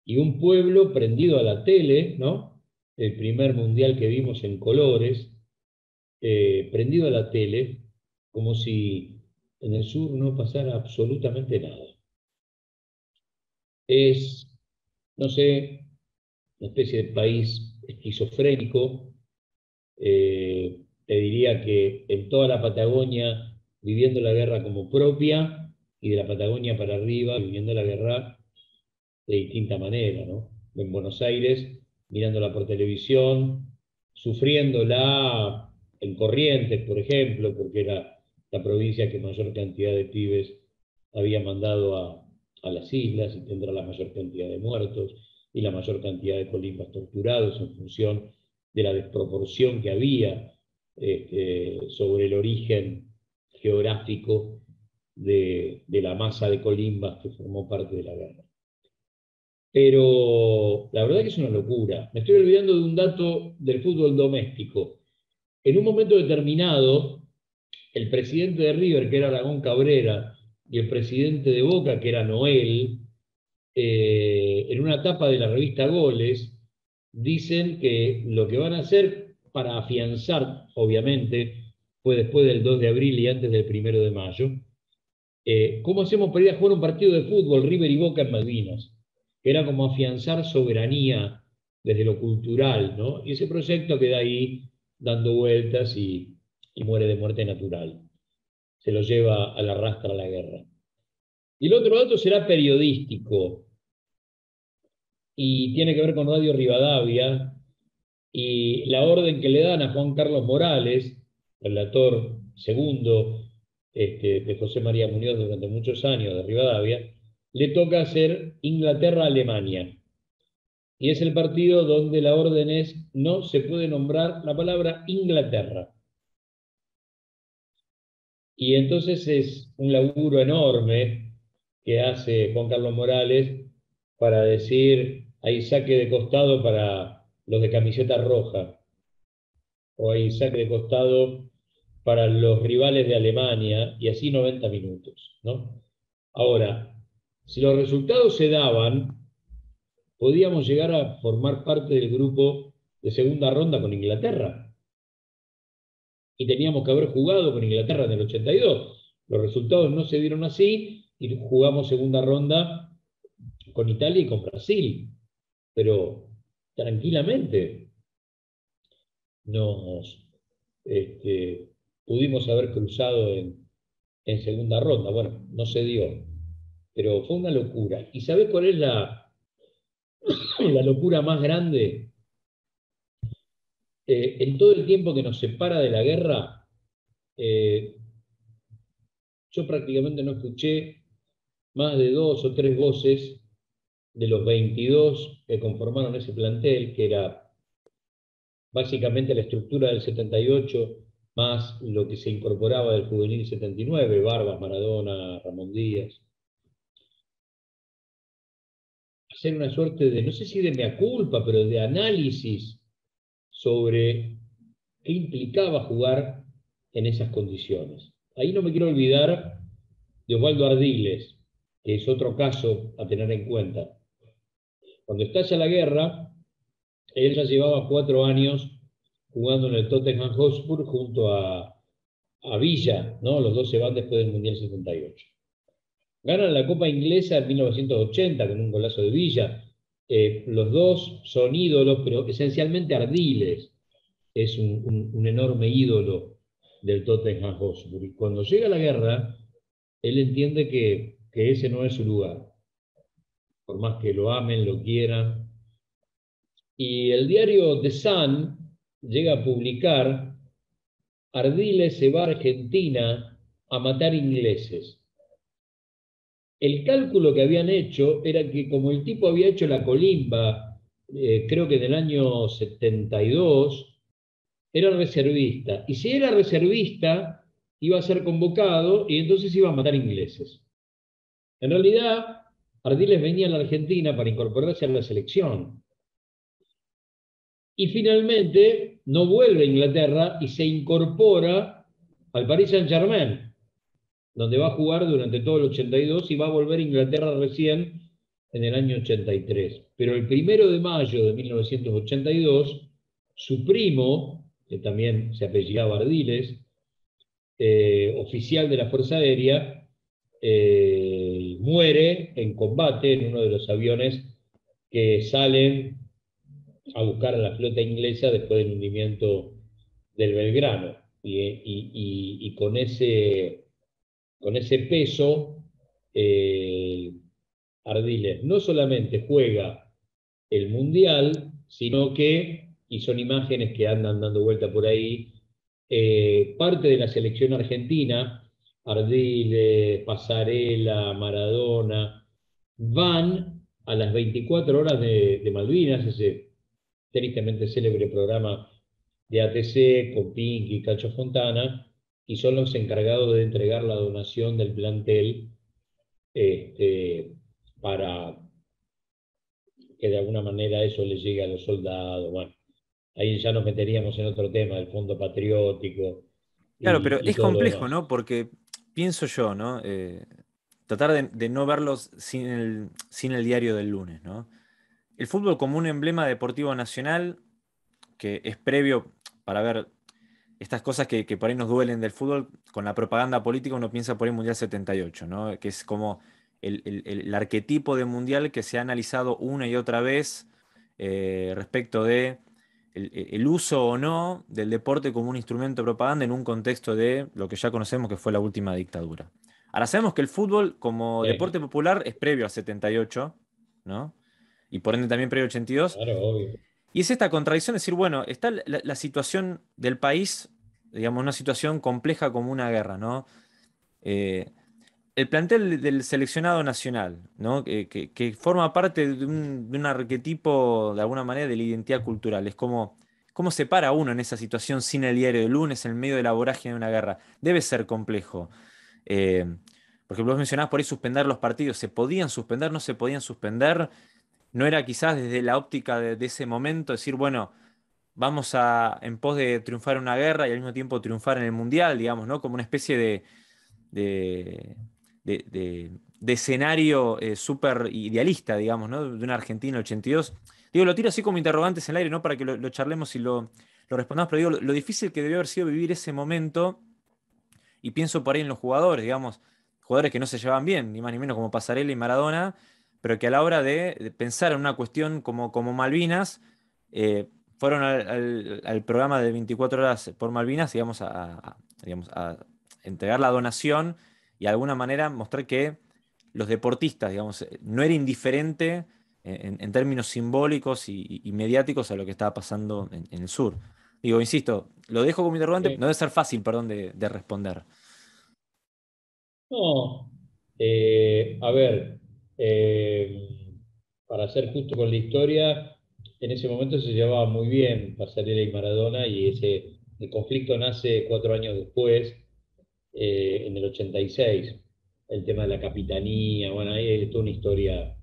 Y un pueblo prendido a la tele, ¿no? El primer Mundial que vimos en colores, prendido a la tele, como si en el sur no pasara absolutamente nada. Es, no sé, una especie de país esquizofrénico. Te diría que en toda la Patagonia viviendo la guerra como propia y de la Patagonia para arriba viviendo la guerra de distinta manera, ¿no? En Buenos Aires mirándola por televisión, sufriéndola en Corrientes, por ejemplo, porque era la provincia que mayor cantidad de pibes había mandado a las islas y tendrá la mayor cantidad de muertos y la mayor cantidad de colipas torturados en función de la desproporción que había sobre el origen geográfico de la masa de colimbas que formó parte de la guerra. Pero la verdad que es una locura. Me estoy olvidando de un dato del fútbol doméstico. En un momento determinado, el presidente de River, que era Aragón Cabrera, y el presidente de Boca, que era Noel, en una etapa de la revista Goles, dicen que lo que van a hacer para afianzar, obviamente, fue después del 2 de abril y antes del 1 de mayo, ¿cómo hacemos para ir a jugar un partido de fútbol River y Boca en Malvinas? Que era como afianzar soberanía desde lo cultural, ¿no? Y ese proyecto queda ahí dando vueltas y muere de muerte natural. Se lo lleva a la rastra a la guerra. Y el otro dato será periodístico y tiene que ver con Radio Rivadavia y la orden que le dan a Juan Carlos Morales, relator segundo de José María Muñoz durante muchos años de Rivadavia, le toca hacer Inglaterra-Alemania. Y es el partido donde la orden es no se puede nombrar la palabra Inglaterra. Y entonces es un laburo enorme que hace Juan Carlos Morales para decir hay saque de costado para los de camiseta roja, o hay saque de costado para los rivales de Alemania, y así 90 minutos, ¿no? Ahora, si los resultados se daban, podíamos llegar a formar parte del grupo de segunda ronda con Inglaterra. Y teníamos que haber jugado con Inglaterra en el 82. Los resultados no se dieron así y jugamos segunda ronda con Italia y con Brasil. Pero tranquilamente nos pudimos haber cruzado en segunda ronda. Bueno, no se dio, pero fue una locura. ¿Y sabés cuál es la locura más grande? En todo el tiempo que nos separa de la guerra, yo prácticamente no escuché más de 2 o 3 voces de los 22 que conformaron ese plantel, que era básicamente la estructura del 78, más lo que se incorporaba del juvenil 79, Barbas, Maradona, Ramón Díaz. Hacer una suerte de, no sé si de mea culpa, pero de análisis sobre qué implicaba jugar en esas condiciones. Ahí no me quiero olvidar de Osvaldo Ardiles, que es otro caso a tener en cuenta. Cuando estalla la guerra, él ya llevaba 4 años jugando en el Tottenham Hotspur junto a Villa, ¿no? Los dos se van después del Mundial 78. Ganan la Copa Inglesa en 1980 con un golazo de Villa. Los dos son ídolos, pero esencialmente Ardiles es un enorme ídolo del Tottenham Hotspur. Y cuando llega la guerra, él entiende que ese no es su lugar, por más que lo amen, lo quieran. Y el diario The Sun llega a publicar: Ardiles se va a Argentina a matar ingleses. El cálculo que habían hecho era que como el tipo había hecho la colimba, creo que en el año 72, era reservista. Y si era reservista, iba a ser convocado y entonces iba a matar ingleses. En realidad, Ardiles venía a la Argentina para incorporarse a la selección. Y finalmente no vuelve a Inglaterra y se incorpora al Paris Saint-Germain, donde va a jugar durante todo el 82 y va a volver a Inglaterra recién en el año 83. Pero el 1 de mayo de 1982, su primo, que también se apellidaba Ardiles, oficial de la Fuerza Aérea, muere en combate en uno de los aviones que salen a buscar a la flota inglesa después del hundimiento del Belgrano. Y con ese peso, Ardiles no solamente juega el Mundial, sino que, y son imágenes que andan dando vuelta por ahí, parte de la selección argentina, Ardiles, Pasarela, Maradona, van a las 24 horas de Malvinas, ese tristemente célebre programa de ATC con Pink y Cacho Fontana, y son los encargados de entregar la donación del plantel para que de alguna manera eso le llegue a los soldados. Bueno, ahí ya nos meteríamos en otro tema, el fondo patriótico Claro, pero y es todo lo complejo, demás. ¿no? Porque pienso yo, ¿no? Tratar de no verlos sin el diario del lunes, ¿no? El fútbol como un emblema deportivo nacional que es previo para ver estas cosas que por ahí nos duelen del fútbol, con la propaganda política uno piensa por ahí Mundial 78, ¿no? Que es como el arquetipo de Mundial que se ha analizado una y otra vez respecto de el uso o no del deporte como un instrumento de propaganda en un contexto de lo que ya conocemos que fue la última dictadura. Ahora sabemos que el fútbol como deporte popular es previo a 78, ¿no? Y por ende también previo a 82. Claro, obvio. Y es esta contradicción de decir, bueno, está la situación del país, digamos, una situación compleja como una guerra, ¿no? Eh, el plantel del seleccionado nacional, ¿no? Que forma parte de un arquetipo, de alguna manera, de la identidad cultural. Es como, ¿cómo se para uno en esa situación sin el diario de lunes, en medio de la vorágine de una guerra? Debe ser complejo. Eh, por ejemplo, vos mencionabas por ahí suspender los partidos. ¿Se podían suspender? ¿No se podían suspender? ¿No era quizás desde la óptica de ese momento decir, bueno, vamos en pos de triunfar en una guerra y al mismo tiempo triunfar en el mundial, digamos, ¿no? Como una especie de, de escenario súper idealista, digamos, ¿no? De una Argentina 82. Digo, lo tiro así como interrogantes en el aire, ¿no? Para que lo charlemos y lo respondamos, pero digo, lo difícil que debió haber sido vivir ese momento, y pienso por ahí en los jugadores, digamos, jugadores que no se llevaban bien, ni más ni menos como Pasarela y Maradona, pero que a la hora de pensar en una cuestión como Malvinas, fueron al programa de 24 horas por Malvinas, digamos, digamos, a entregar la donación y de alguna manera mostrar que los deportistas, digamos, no era indiferente en términos simbólicos y mediáticos a lo que estaba pasando en el sur. Digo, insisto, lo dejo como interrogante, no debe ser fácil, perdón, de responder. No, a ver, para ser justo con la historia, en ese momento se llevaba muy bien Pasarela y Maradona y el conflicto nace 4 años después, en el 86, el tema de la capitanía, bueno, ahí hay toda una historia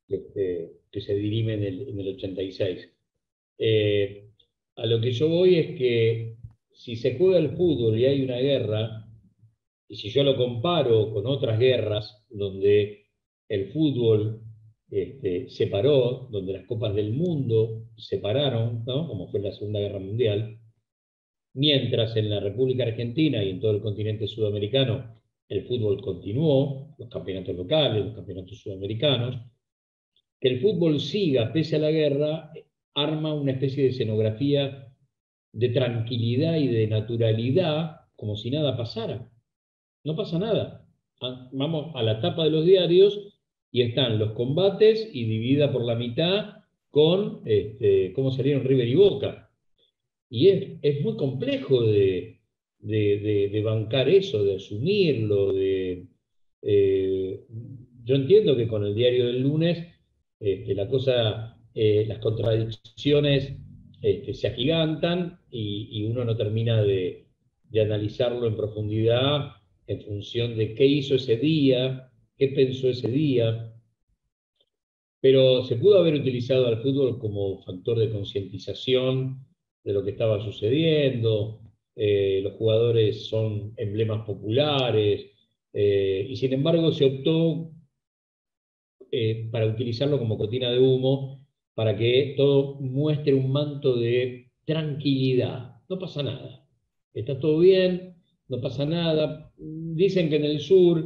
que se dirime en el 86. Eh, a lo que yo voy es que si se juega el fútbol y hay una guerra, y si yo lo comparo con otras guerras donde el fútbol se paró, donde las copas del mundo se pararon, ¿no? Como fue la Segunda Guerra Mundial, mientras en la República Argentina y en todo el continente sudamericano el fútbol continuó, los campeonatos locales, los campeonatos sudamericanos, que el fútbol siga pese a la guerra, arma una especie de escenografía de tranquilidad y de naturalidad, como si nada pasara. No pasa nada. Vamos a la tapa de los diarios y están los combates y dividida por la mitad con cómo salieron River y Boca. Y es muy complejo de bancar eso, de asumirlo. Eh, yo entiendo que con el diario del lunes la cosa, las contradicciones se agigantan y uno no termina de analizarlo en profundidad en función de qué hizo ese día, qué pensó ese día, pero se pudo haber utilizado al fútbol como factor de concientización de lo que estaba sucediendo. Los jugadores son emblemas populares, y sin embargo se optó para utilizarlo como cortina de humo, para que todo muestre un manto de tranquilidad. No pasa nada, está todo bien, no pasa nada. Dicen que en el sur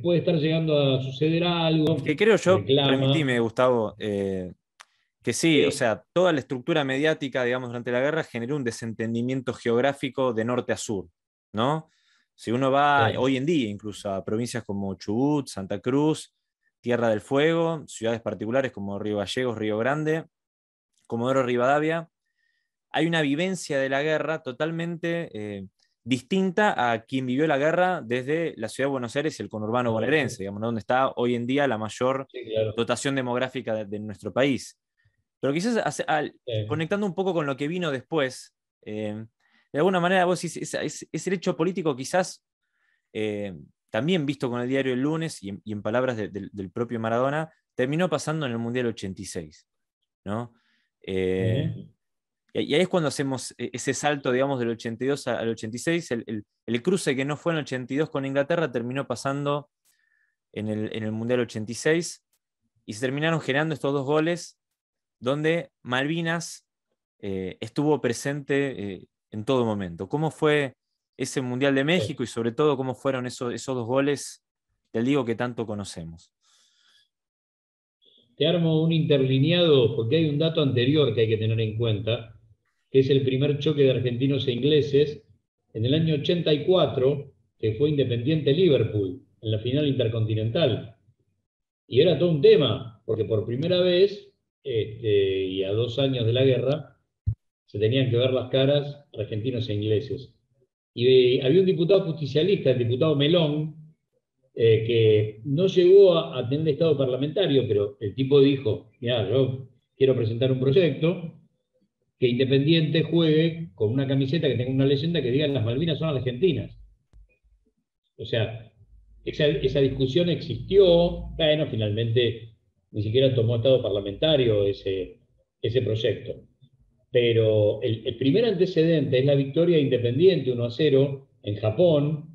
puede estar llegando a suceder Es que algo, creo yo, reclama. permitime, Gustavo, que sí, o Sí, sea, toda la estructura mediática, digamos, durante la guerra generó un desentendimiento geográfico de norte a sur, ¿no? Si uno va sí, hoy en día incluso a provincias como Chubut, Santa Cruz, Tierra del Fuego, ciudades particulares como Río Gallegos, Río Grande, Comodoro Rivadavia, hay una vivencia de la guerra totalmente distinta a quien vivió la guerra desde la ciudad de Buenos Aires y el conurbano correcto. bonaerense, digamos, ¿no? Donde está hoy en día la mayor Sí, claro. dotación demográfica de nuestro país. Pero quizás Sí, conectando un poco con lo que vino después, eh, de alguna manera vos decís, ese hecho político quizás también visto con el diario El Lunes y en palabras del propio Maradona, terminó pasando en el Mundial 86, ¿no? Ujú. Y ahí es cuando hacemos ese salto, digamos, del 82 al 86. El cruce que no fue en el 82 con Inglaterra terminó pasando en el Mundial 86 y se terminaron generando estos dos goles donde Malvinas estuvo presente en todo momento. ¿Cómo fue ese Mundial de México y sobre todo cómo fueron esos dos goles del Diego que tanto conocemos? Te armo un interlineado porque hay un dato anterior que hay que tener en cuenta, que es el primer choque de argentinos e ingleses en el año 84, que fue Independiente Liverpool, en la final intercontinental. Y era todo un tema, porque por primera vez, y a 2 años de la guerra, se tenían que ver las caras argentinos e ingleses. Y había un diputado justicialista, el diputado Melón, que no llegó a tener estado parlamentario, pero el tipo dijo, mira, yo quiero presentar un proyecto que Independiente juegue con una camiseta que tenga una leyenda que diga las Malvinas son argentinas. O sea, esa discusión existió, bueno, finalmente ni siquiera tomó estado parlamentario ese proyecto. Pero el primer antecedente es la victoria de Independiente 1-0 en Japón,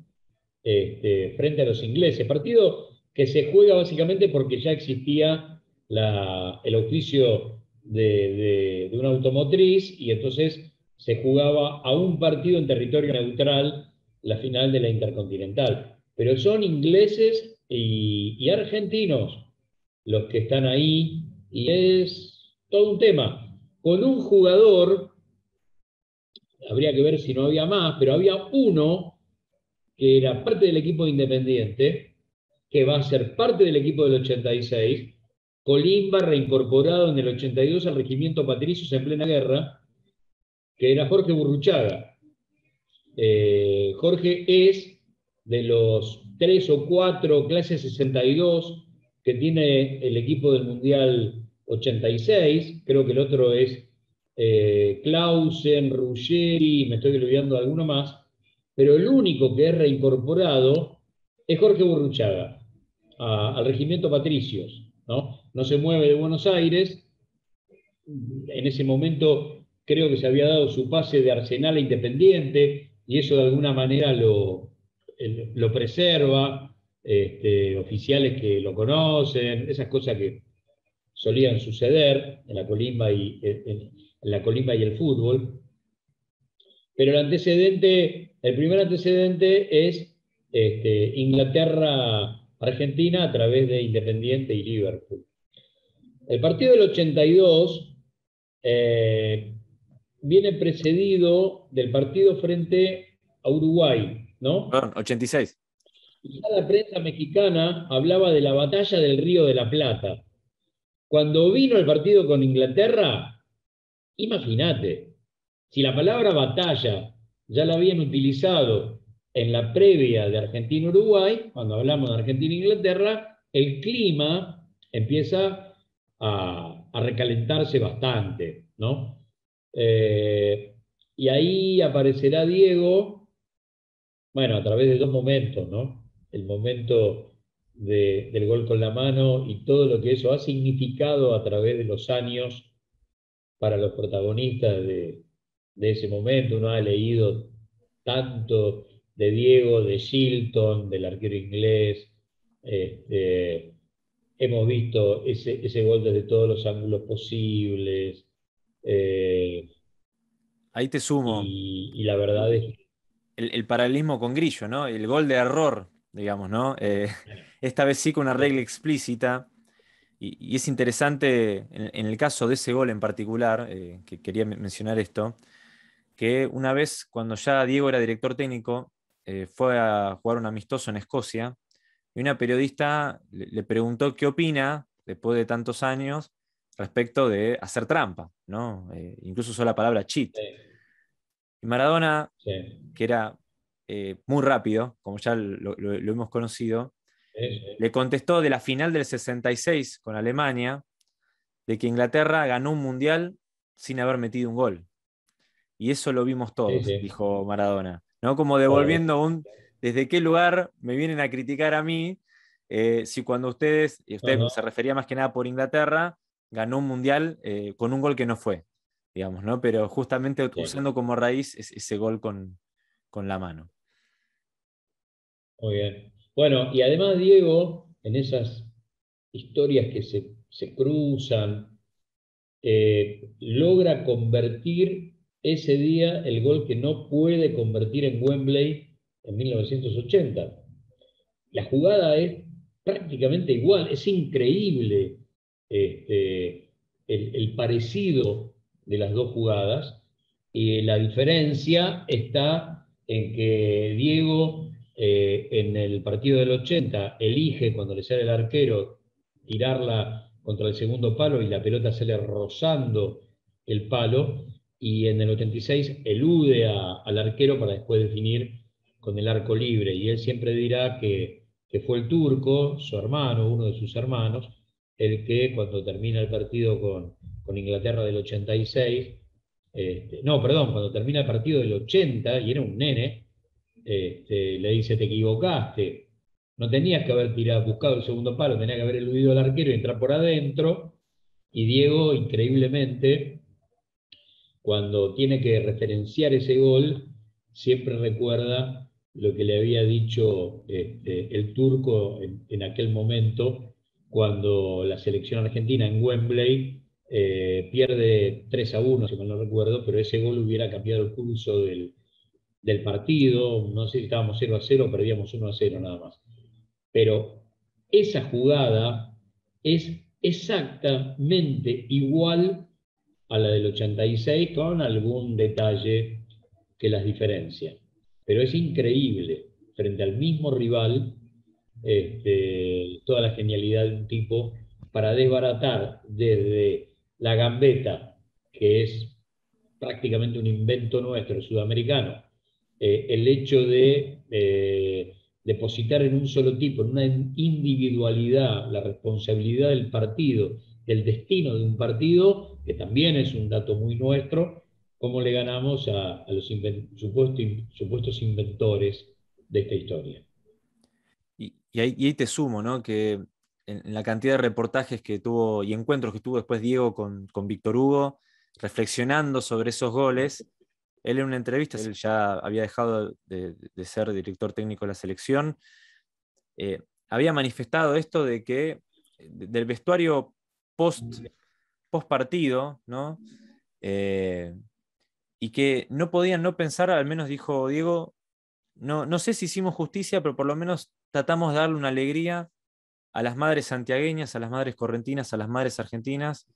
frente a los ingleses. Partido que se juega básicamente porque ya existía el auspicio de una automotriz y entonces se jugaba a un partido en territorio neutral la final de la Intercontinental. Pero son ingleses y argentinos los que están ahí y es todo un tema. Con un jugador, habría que ver si no había más, pero había uno que era parte del equipo de Independiente, que va a ser parte del equipo del 86, Colimba reincorporado en el 82 al regimiento Patricios en plena guerra, que era Jorge Burruchaga. Jorge es de los 3 o 4 clase 62 que tiene el equipo del Mundial 86, creo que el otro es Clausen, Ruggeri, me estoy olvidando de alguno más, pero el único que es reincorporado es Jorge Burruchaga, al regimiento Patricios, ¿no? No se mueve de Buenos Aires, en ese momento creo que se había dado su pase de Arsenal a Independiente y eso de alguna manera lo preserva, oficiales que lo conocen, esas cosas que solían suceder en la colimba en la colimba y el fútbol. Pero el primer antecedente es Inglaterra-Argentina a través de Independiente y Liverpool. El partido del 82 viene precedido del partido frente a Uruguay, ¿no? Perdón, 86. Y ya la prensa mexicana hablaba de la batalla del Río de la Plata. Cuando vino el partido con Inglaterra, imagínate, si la palabra batalla ya la habían utilizado en la previa de Argentina-Uruguay, cuando hablamos de Argentina-Inglaterra, el clima empieza a recalentarse bastante, ¿no? Y ahí aparecerá Diego, bueno, a través de dos momentos, ¿no? El momento del gol con la mano y todo lo que eso ha significado a través de los años para los protagonistas de ese momento. Uno ha leído tanto de Diego, de Shilton, del arquero inglés, hemos visto ese gol desde todos los ángulos posibles, Ahí te sumo y la verdad es que, el paralelismo con Grillo, ¿no? El gol de error, digamos, ¿no? Esta vez sí con una regla explícita. Y es interesante en el caso de ese gol en particular, que quería mencionar esto, que una vez cuando ya Diego era director técnico, fue a jugar un amistoso en Escocia y una periodista le preguntó qué opina, después de tantos años, respecto de hacer trampa, ¿no? Incluso usó la palabra cheat. Y Maradona, sí, que era muy rápido, como ya lo hemos conocido, sí, le contestó de la final del 66 con Alemania, de que Inglaterra ganó un mundial sin haber metido un gol. y eso lo vimos Sí, todos, sí. dijo Maradona, ¿no? Como Obvio. devolviendo ¿desde qué lugar me vienen a criticar a mí? Si cuando ustedes, y No, usted no, se refería más que nada por Inglaterra, ganó un mundial con un gol que no fue, digamos, ¿no? Pero justamente sí, usando como raíz ese gol con la mano. muy bien. Bueno, y además Diego, en esas historias que se cruzan, logra convertir ese día el gol que no puede convertir en Wembley en 1980. La jugada es prácticamente igual, es increíble el parecido de las dos jugadas, y la diferencia está en que Diego en el partido del 80 elige, cuando le sale el arquero, tirarla contra el segundo palo y la pelota sale rozando el palo, y en el 86 elude al arquero para después definir con el arco libre, y él siempre dirá que fue el turco, su hermano, uno de sus hermanos, el que cuando termina el partido con Inglaterra del 86, no, perdón, cuando termina el partido del 80, y era un nene, le dice, te equivocaste, no tenías que haber tirado, buscado el segundo palo, tenías que haber eludido al arquero y entrar por adentro, y Diego, increíblemente, cuando tiene que referenciar ese gol, siempre recuerda lo que le había dicho el turco en aquel momento, cuando la selección argentina en Wembley pierde 3-1, si mal no recuerdo, pero ese gol hubiera cambiado el curso del partido. No sé si estábamos 0-0, perdíamos 1-0 nada más. Pero esa jugada es exactamente igual a la del 86, con algún detalle que las diferencia. Pero es increíble, frente al mismo rival, toda la genialidad de un tipo para desbaratar desde la gambeta, que es prácticamente un invento nuestro, sudamericano, el hecho de depositar en un solo tipo, en una individualidad, la responsabilidad del partido, del destino de un partido, que también es un dato muy nuestro, cómo le ganamos a los supuestos inventores de esta historia. Y ahí te sumo, ¿no? Que en la cantidad de reportajes que tuvo y encuentros que tuvo después Diego con Víctor Hugo, reflexionando sobre esos goles, él en una entrevista, él ya había dejado de ser director técnico de la selección, eh, había manifestado esto de que del vestuario post, post partido, ¿no? Eh, y que no podían no pensar, al menos dijo Diego, no sé si hicimos justicia, pero por lo menos tratamos de darle una alegría a las madres santiagueñas, a las madres correntinas, a las madres argentinas,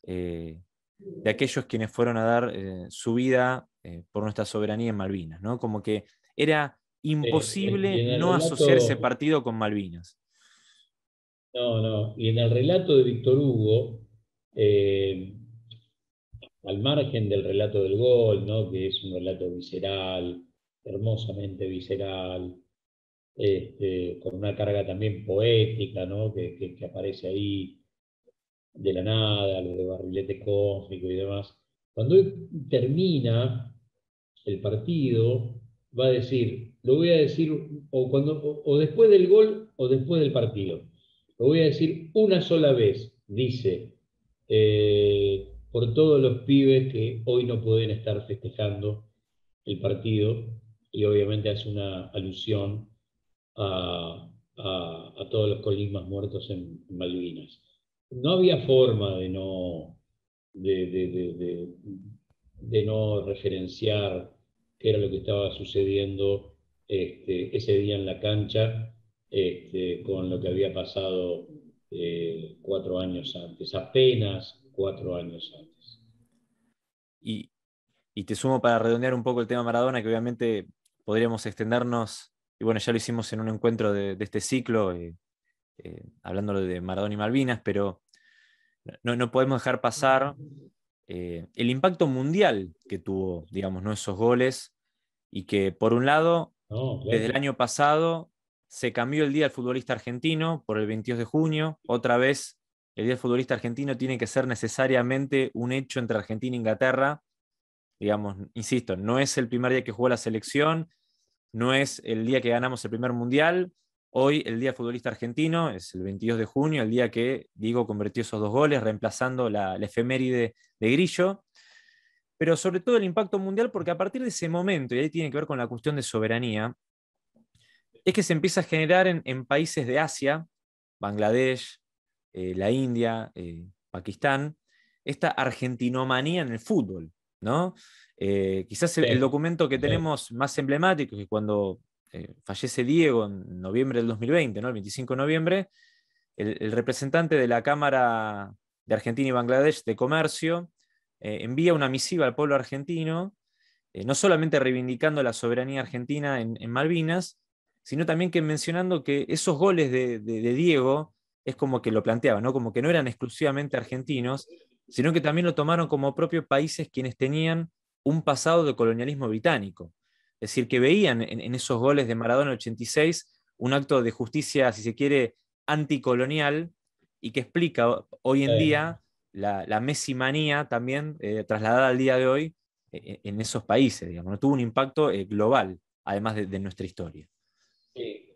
eh, de aquellos quienes fueron a dar su vida por nuestra soberanía en Malvinas, ¿no? Como que era Y imposible en el no asociar ese relato, partido con Malvinas. no, no, y en el relato de Víctor Hugo, eh, al margen del relato del gol, ¿no? Que es un relato visceral, hermosamente visceral, con una carga también poética, ¿no? Que aparece ahí de la nada, lo de barrilete cósmico y demás. Cuando él termina el partido, va a decir, lo voy a decir, o después del gol o después del partido. Lo voy a decir una sola vez, dice, por todos los pibes que hoy no pueden estar festejando el partido, y obviamente hace una alusión a todos los colismas muertos en Malvinas. No había forma de, de, de, de, de no referenciar qué era lo que estaba sucediendo ese día en la cancha, con lo que había pasado 4 años antes, apenas 4 años antes. Y, y te sumo para redondear un poco el tema Maradona, que obviamente podríamos extendernos, y bueno, ya lo hicimos en un encuentro de este ciclo, hablando de Maradona y Malvinas, pero no podemos dejar pasar el impacto mundial que tuvo, digamos, ¿no? Esos goles, y que por un lado, No, desde el claro. año pasado se cambió el Día del Futbolista Argentino por el 22 de junio, otra vez el Día del Futbolista Argentino tiene que ser necesariamente un hecho entre Argentina e Inglaterra, digamos, insisto, no es el primer día que jugó la selección, no es el día que ganamos el primer mundial. Hoy el día del futbolista argentino es el 22 de junio, el día que Diego convirtió esos 2 goles, reemplazando la efeméride de Grillo. Pero sobre todo el impacto mundial, porque a partir de ese momento, y ahí tiene que ver con la cuestión de soberanía, es que se empieza a generar en países de Asia, Bangladesh, la India, Pakistán, esta argentinomanía en el fútbol, ¿no? Quizás el Sí, documento que sí, tenemos más emblemático, que cuando fallece Diego en noviembre del 2020, ¿no? El 25 de noviembre, el representante de la Cámara de Argentina y Bangladesh de Comercio envía una misiva al pueblo argentino, no solamente reivindicando la soberanía argentina en Malvinas, sino también que mencionando que esos goles de Diego es como que lo planteaba, ¿no? Como que no eran exclusivamente argentinos, sino que también lo tomaron como propios países quienes tenían un pasado de colonialismo británico. Es decir, que veían en esos goles de Maradona en el 86 un acto de justicia, si se quiere, anticolonial, y que explica hoy en sí, día la Messi-manía también trasladada al día de hoy en esos países, digamos, ¿no? Tuvo un impacto global, además de nuestra historia. sí.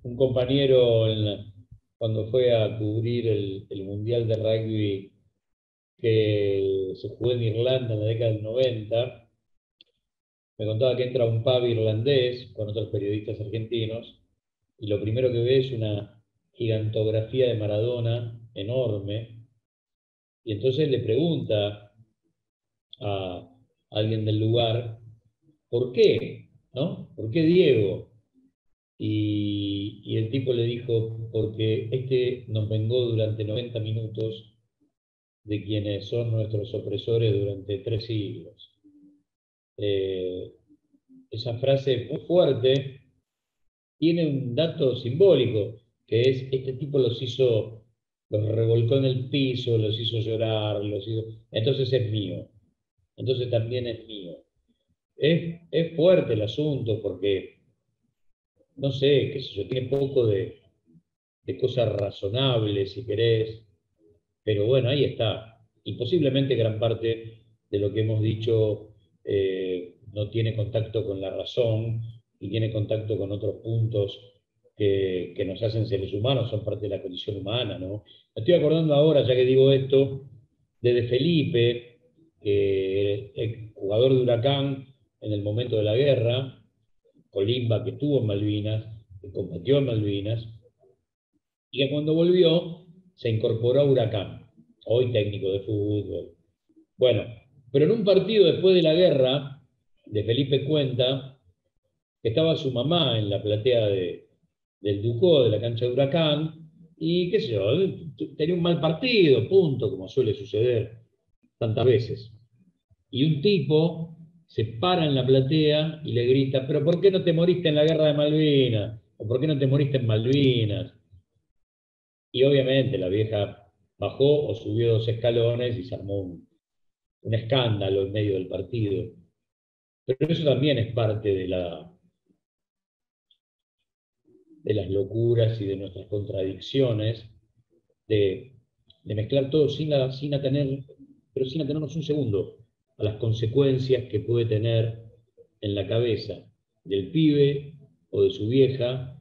Un compañero cuando fue a cubrir el Mundial de Rugby que se jugó en Irlanda en la década del 90, me contaba que entra a un pub irlandés con otros periodistas argentinos y lo primero que ve es una gigantografía de Maradona enorme y entonces le pregunta a alguien del lugar, ¿por qué? ¿No? ¿Por qué Diego? Y el tipo le dijo, porque este nos vengó durante 90 minutos de quienes son nuestros opresores durante 3 siglos. Eh, esa frase muy fuerte tiene un dato simbólico, que es, este tipo los revolcó en el piso, los hizo llorar, entonces es mío, entonces también es mío. Es fuerte el asunto porque, no sé, qué sé yo, tiene poco de cosas razonables, si querés, pero bueno, ahí está. Y posiblemente gran parte de lo que hemos dicho no tiene contacto con la razón y tiene contacto con otros puntos que nos hacen seres humanos, son parte de la condición humana, ¿no? Me estoy acordando ahora, ya que digo esto, de Felipe, que el jugador de Huracán en el momento de la guerra, Colimba, que estuvo en Malvinas, que combatió en Malvinas, y que cuando volvió se incorporó a Huracán, hoy técnico de fútbol. Bueno, pero en un partido después de la guerra, de Felipe cuenta que estaba su mamá en la platea del Ducó, de la cancha de Huracán, y qué sé yo, tenía un mal partido, punto, como suele suceder tantas veces. Y un tipo se para en la platea y le grita, pero ¿por qué no te moriste en la guerra de Malvinas? ¿O por qué no te moriste en Malvinas? Y obviamente la vieja bajó o subió 2 escalones y se armó un escándalo en medio del partido. Pero eso también es parte de las locuras y de nuestras contradicciones, de, de mezclar todo pero sin atenernos un segundo a las consecuencias que puede tener en la cabeza del pibe o de su vieja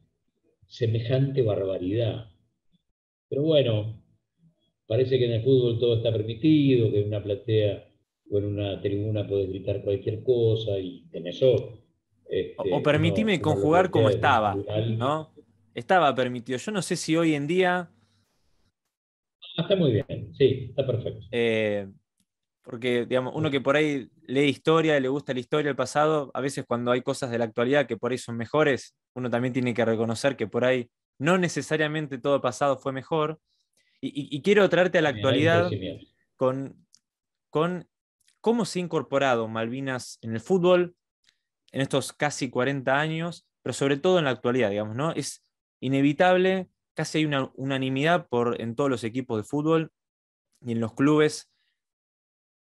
semejante barbaridad. Pero bueno, parece que en el fútbol todo está permitido, que en una platea o en una tribuna puedes gritar cualquier cosa y en eso O uno, permitime uno lo conjugar como plantea desde lo estaba, natural. ¿no? Estaba permitido. Yo no sé si hoy en día, Ah, está muy bien, sí, está perfecto. eh, porque digamos, uno que por ahí lee historia, le gusta la historia, el pasado, a veces cuando hay cosas de la actualidad que por ahí son mejores, uno también tiene que reconocer que por ahí no necesariamente todo el pasado fue mejor. Y quiero traerte a la Bien, hay un actualidad crecimiento. con, con cómo se ha incorporado Malvinas en el fútbol en estos casi 40 años, pero sobre todo en la actualidad, digamos, ¿no? Es inevitable, casi hay una unanimidad en todos los equipos de fútbol y en los clubes.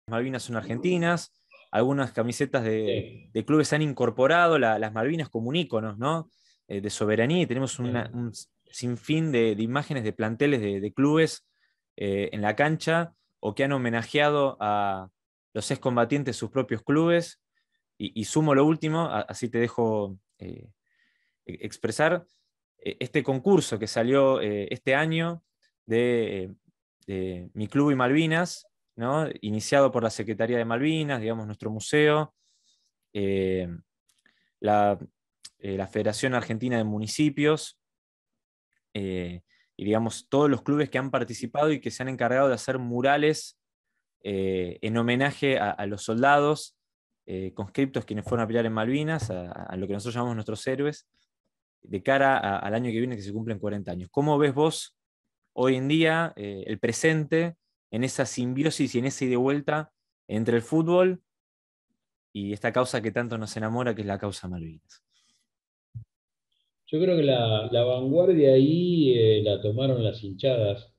Malvinas son argentinas, algunas camisetas Sí, de clubes han incorporado las Malvinas como un ícono, ¿no? De soberanía, y tenemos sí, un sinfín de imágenes de planteles de clubes en la cancha o que han homenajeado los excombatientes sus propios clubes, y sumo lo último, así te dejo expresar, este concurso que salió este año de Mi Club y Malvinas, ¿no? Iniciado por la Secretaría de Malvinas, digamos, nuestro museo, eh, la Federación Argentina de Municipios, y digamos, todos los clubes que han participado y que se han encargado de hacer murales en homenaje a los soldados conscriptos quienes fueron a pelear en Malvinas, a lo que nosotros llamamos nuestros héroes, de cara al año que viene, que se cumplen 40 años. ¿Cómo ves vos hoy en día el presente en esa simbiosis y en esa ida y vuelta entre el fútbol y esta causa que tanto nos enamora, que es la causa Malvinas? Yo creo que la vanguardia ahí la tomaron las hinchadas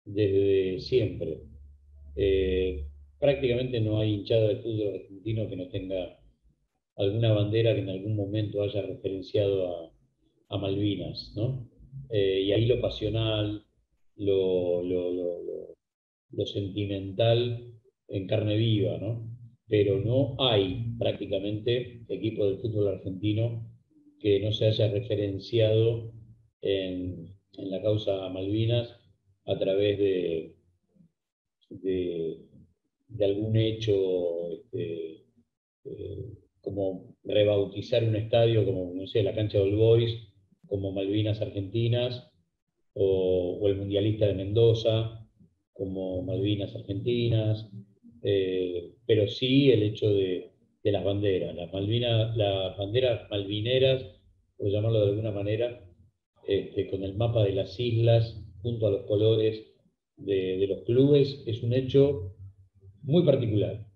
desde siempre. Prácticamente no hay hinchada de fútbol argentino que no tenga alguna bandera que en algún momento haya referenciado a Malvinas, ¿no? Y ahí lo pasional, lo sentimental en carne viva, ¿no? Pero no hay prácticamente equipo de fútbol argentino que no se haya referenciado en la causa Malvinas a través de, de algún hecho, como rebautizar un estadio como, no sé, la cancha de All Boys, como Malvinas Argentinas, o el Mundialista de Mendoza, como Malvinas Argentinas, pero sí el hecho de las banderas, las banderas malvineras, por llamarlo de alguna manera, con el mapa de las islas junto a los colores de los clubes, es un hecho muy particular.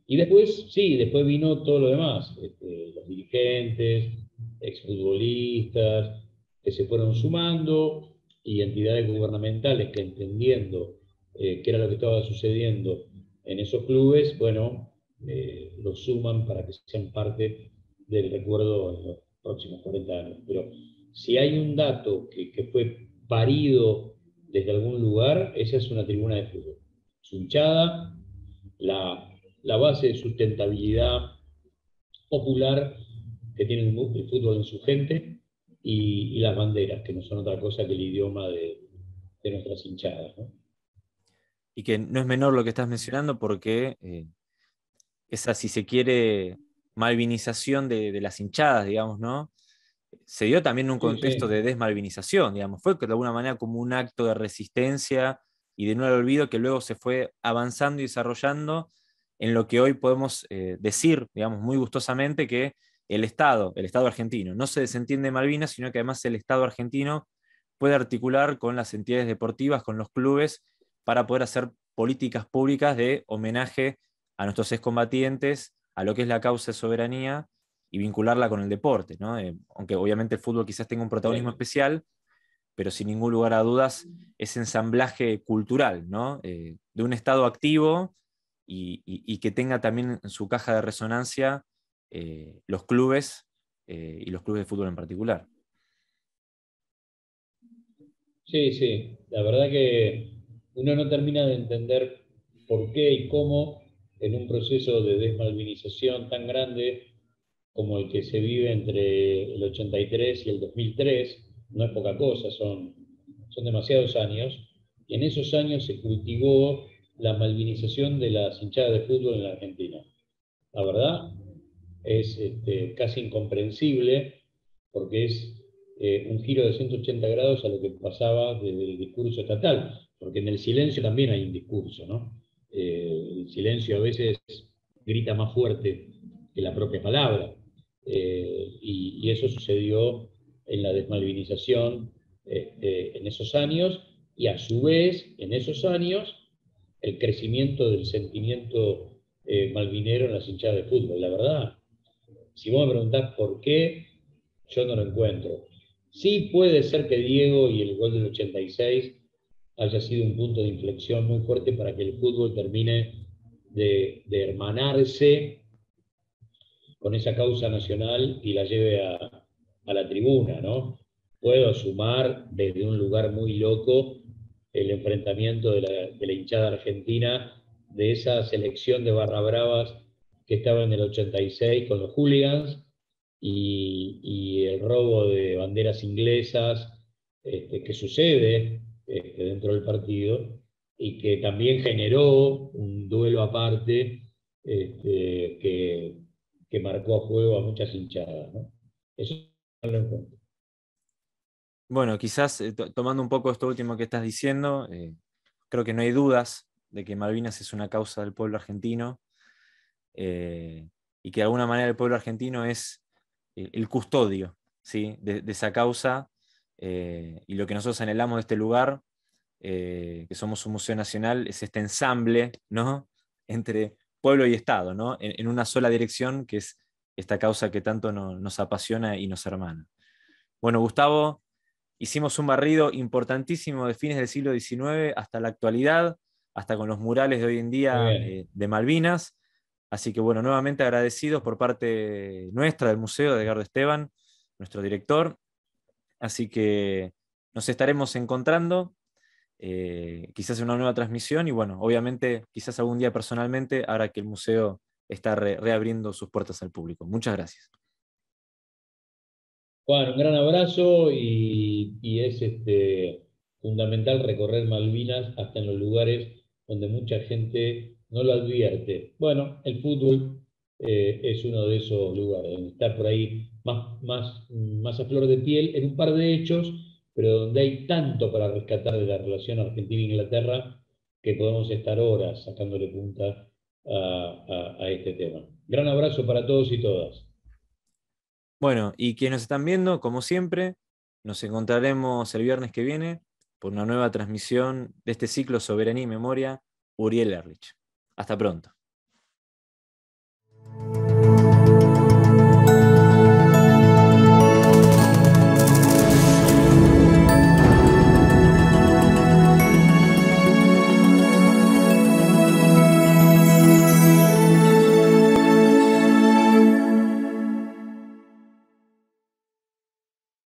Y después, sí, después vino todo lo demás, los dirigentes, exfutbolistas, que se fueron sumando, y entidades gubernamentales que entendiendo qué era lo que estaba sucediendo en esos clubes, bueno, los suman para que sean parte del recuerdo en los próximos 40 años. Pero si hay un dato que fue parido desde algún lugar, esa es una tribuna de fútbol. Su hinchada, la base de sustentabilidad popular que tiene el fútbol en su gente, y las banderas, que no son otra cosa que el idioma de nuestras hinchadas, ¿no? Y que no es menor lo que estás mencionando, porque esa, si se quiere, malvinización de las hinchadas, digamos, ¿no? Se dio también en un Sí, contexto de sí. desmalvinización, digamos, fue de alguna manera como un acto de resistencia y de no al olvido que luego se fue avanzando y desarrollando en lo que hoy podemos decir, digamos, muy gustosamente, que el Estado argentino, no se desentiende de Malvinas, sino que además el Estado argentino puede articular con las entidades deportivas, con los clubes, para poder hacer políticas públicas de homenaje a nuestros excombatientes, a lo que es la causa de soberanía y vincularla con el deporte, ¿no? Aunque obviamente el fútbol quizás tenga un protagonismo Sí. especial, pero sin ningún lugar a dudas ese ensamblaje cultural, ¿no? De un Estado activo y que tenga también en su caja de resonancia los clubes y los clubes de fútbol en particular. Sí, sí, la verdad que uno no termina de entender por qué y cómo en un proceso de desmalvinización tan grande como el que se vive entre el 83 y el 2003, no es poca cosa, son demasiados años, y en esos años se cultivó la malvinización de las hinchadas de fútbol en la Argentina. La verdad es casi incomprensible, porque es un giro de 180 grados a lo que pasaba desde el discurso estatal, porque en el silencio también hay un discurso, ¿no? El silencio a veces grita más fuerte que la propia palabra, y eso sucedió en la desmalvinización en esos años, y a su vez, en esos años, el crecimiento del sentimiento malvinero en las hinchadas de fútbol. La verdad, si vos me preguntás por qué, yo no lo encuentro. Sí puede ser que Diego y el gol del 86 haya sido un punto de inflexión muy fuerte para que el fútbol termine de hermanarse con esa causa nacional y la lleve a la tribuna, ¿no? Puedo sumar desde un lugar muy loco el enfrentamiento de la hinchada argentina de esa selección de Barra Bravas que estaba en el 86 con los hooligans y el robo de banderas inglesas que sucede dentro del partido y que también generó un duelo aparte que marcó a fuego a muchas hinchadas, ¿no? Eso lo encuentro. Bueno, quizás tomando un poco esto último que estás diciendo, creo que no hay dudas de que Malvinas es una causa del pueblo argentino, y que de alguna manera el pueblo argentino es el custodio, ¿sí? de esa causa, y lo que nosotros anhelamos de este lugar, que somos un museo nacional, es este ensamble, ¿no? entre pueblo y Estado, ¿no? en una sola dirección, que es esta causa que tanto nos apasiona y nos hermana. Bueno, Gustavo, hicimos un barrido importantísimo de fines del siglo XIX hasta la actualidad, hasta con los murales de hoy en Muy día bien. de Malvinas. Así que bueno, nuevamente agradecidos por parte nuestra del museo, de Edgardo Esteban, nuestro director. Así que nos estaremos encontrando, quizás en una nueva transmisión y bueno, obviamente quizás algún día personalmente, ahora que el museo está reabriendo sus puertas al público. Muchas gracias. Juan, un gran abrazo y es fundamental recorrer Malvinas hasta en los lugares donde mucha gente no lo advierte. Bueno, el fútbol es uno de esos lugares, donde está por ahí más a flor de piel en un par de hechos, pero donde hay tanto para rescatar de la relación Argentina-Inglaterra que podemos estar horas sacándole punta a este tema. Gran abrazo para todos y todas. Bueno, y quienes nos están viendo, como siempre, nos encontraremos el viernes que viene por una nueva transmisión de este ciclo Soberanía y Memoria, Uriel Erlich. Hasta pronto.